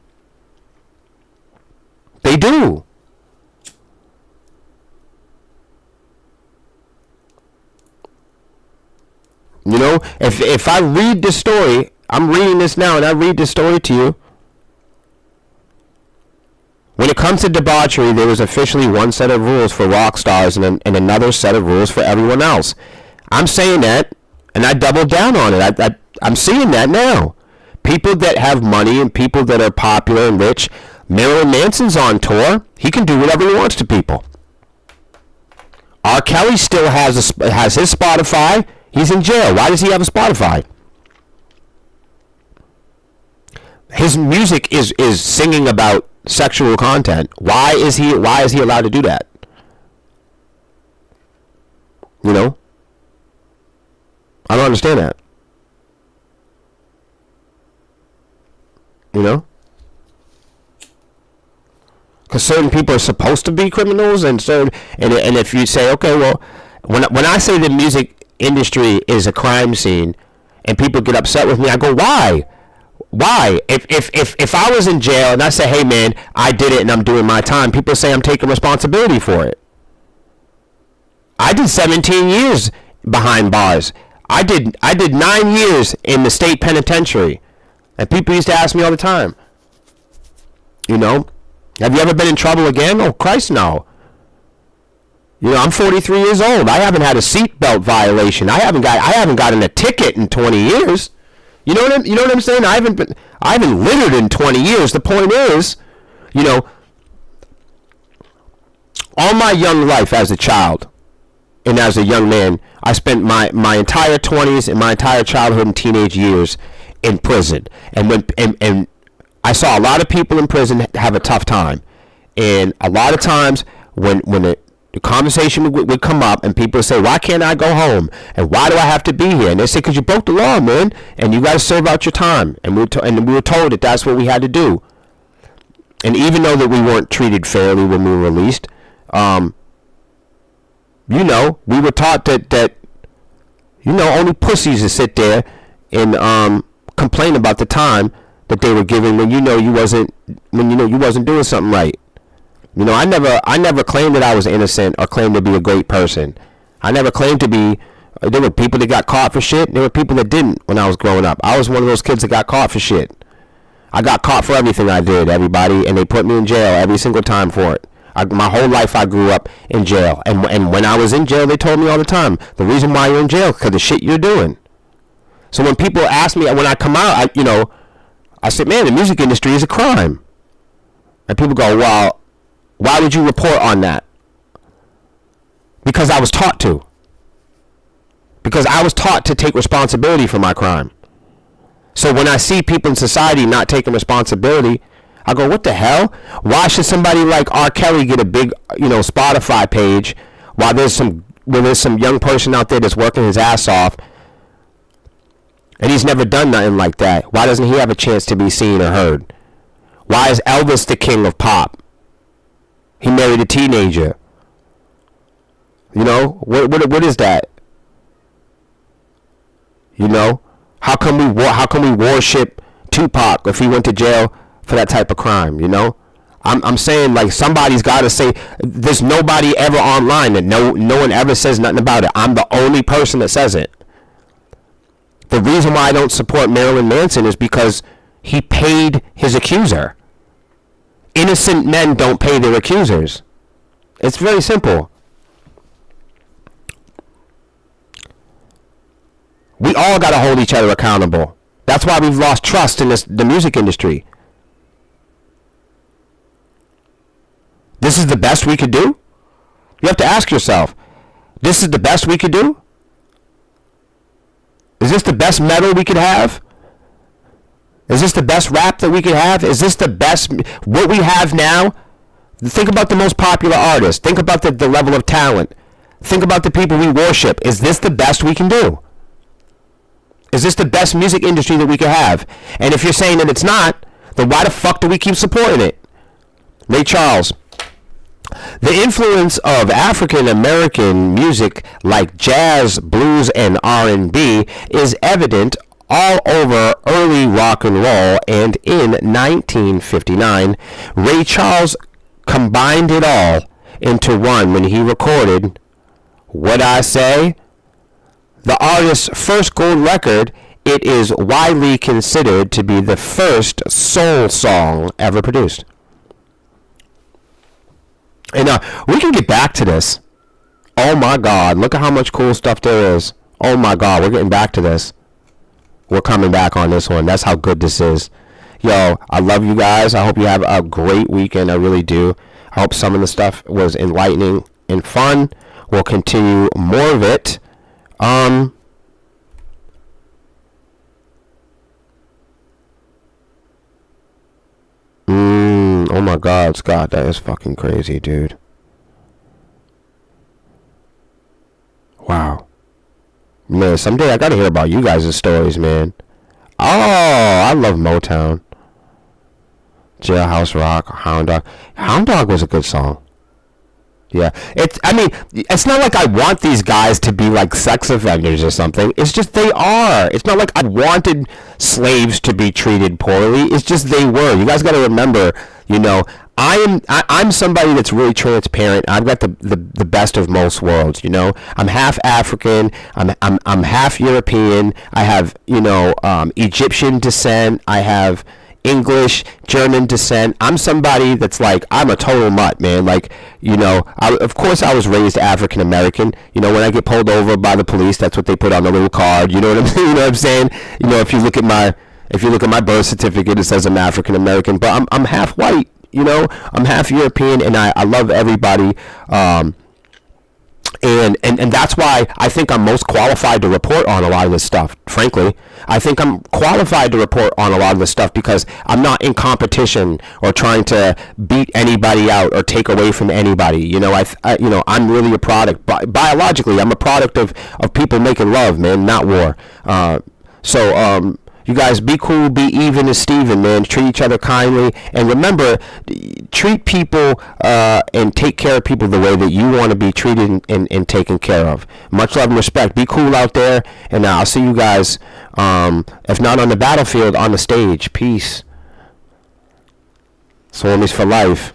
They do. If I read this story, I'm reading this now and I read this story to you. When it comes to debauchery, there was officially one set of rules for rock stars and another set of rules for everyone else. I'm saying that, and I double down on it. I'm seeing that now. People that have money and people that are popular and rich. Marilyn Manson's on tour. He can do whatever he wants to people. R. Kelly still has his Spotify. He's in jail. Why does he have a Spotify? His music is singing about sexual content. Why is he allowed to do that? I don't understand that. Because certain people are supposed to be criminals, and if you say, okay, well, when I say the music industry is a crime scene, and people get upset with me, I go, why? Why? If I was in jail and I say, hey man, I did it and I'm doing my time, people say I'm taking responsibility for it. I did 17 years behind bars. I did 9 years in the state penitentiary, and people used to ask me all the time, you know, have you ever been in trouble again? Oh Christ, no. You know, I'm 43 years old. I haven't had a seatbelt violation. I haven't gotten a ticket in 20 years. You know what I'm saying? I haven't littered in 20 years. The point is, you know, all my young life as a child and as a young man, I spent my entire 20s and my entire childhood and teenage years in prison. And I saw a lot of people in prison have a tough time. And a lot of times when the conversation would come up and people would say, why can't I go home? And why do I have to be here? And they say, because you broke the law, man, and you got to serve out your time. And we were told that that's what we had to do. And even though that we weren't treated fairly when we were released, you know, we were taught that you know, only pussies would sit there and complain about the time that they were giving when you know you wasn't doing something right. You know, I never claimed that I was innocent or claimed to be a great person. I never claimed to be. There were people that got caught for shit. There were people that didn't when I was growing up. I was one of those kids that got caught for shit. I got caught for everything I did, everybody, and they put me in jail every single time for it. My whole life I grew up in jail. And when I was in jail, they told me all the time, the reason why you're in jail is because of the shit you're doing. So when people ask me, when I come out, I said, man, the music industry is a crime. And people go, well, why would you report on that? Because I was taught to. Because I was taught to take responsibility for my crime. So when I see people in society not taking responsibility, I go, what the hell? Why should somebody like R. Kelly get a big, Spotify page while there's some young person out there that's working his ass off and he's never done nothing like that? Why doesn't he have a chance to be seen or heard? Why is Elvis the king of pop? He married a teenager. You know, what is that? You know, how can we worship Tupac if he went to jail for that type of crime? You know, I'm saying, like, somebody's got to say. There's nobody ever online that no one ever says nothing about it. I'm the only person that says it. The reason why I don't support Marilyn Manson is because he paid his accuser. Innocent men don't pay their accusers. It's very simple. We all got to hold each other accountable. That's why we've lost trust in the music industry. This is the best we could do? You have to ask yourself, this is the best we could do? Is this the best metal we could have? Is this the best rap that we could have? Is this the best, what we have now? Think about the most popular artists. Think about the level of talent. Think about the people we worship. Is this the best we can do? Is this the best music industry that we could have? And if you're saying that it's not, then why the fuck do we keep supporting it? Ray Charles. The influence of African American music like jazz, blues, and R&B is evident all over early rock and roll, and in 1959, Ray Charles combined it all into one when he recorded What I Say. The artist's first gold record, it is widely considered to be the first soul song ever produced. And we can get back to this. Oh my God, look at how much cool stuff there is. Oh my God, we're getting back to this. We're coming back on this one. That's how good this is. Yo, I love you guys. I hope you have a great weekend. I really do. I hope some of the stuff was enlightening and fun. We'll continue more of it. Oh my God, Scott, that is fucking crazy, dude. Wow. Man, someday I gotta hear about you guys' stories, man. Oh, I love Motown. Jailhouse Rock, Hound Dog. Hound Dog was a good song. Yeah, it's not like I want these guys to be like sex offenders or something. It's just they are. It's not like I wanted slaves to be treated poorly. It's just they were. You guys got to remember, I'm somebody that's really transparent. I've got the best of most worlds. I'm half African. I'm half European. I have Egyptian descent. I have English, German descent. I'm somebody that's like, I'm a total mutt, man. Like, of course I was raised African American. When I get pulled over by the police, that's what they put on the little card. You know what I'm saying? If you look at my birth certificate, it says I'm African American, but I'm half white. I'm half European, and I love everybody. And that's why I think I'm most qualified to report on a lot of this stuff. Frankly, I think I'm qualified to report on a lot of this stuff because I'm not in competition or trying to beat anybody out or take away from anybody. I'm really a product. Biologically, I'm a product of people making love, man, not war. You guys be cool, be even as Steven, man. Treat each other kindly. And remember, treat people and take care of people the way that you want to be treated and taken care of. Much love and respect. Be cool out there. And I'll see you guys, if not on the battlefield, on the stage. Peace. Homies for life.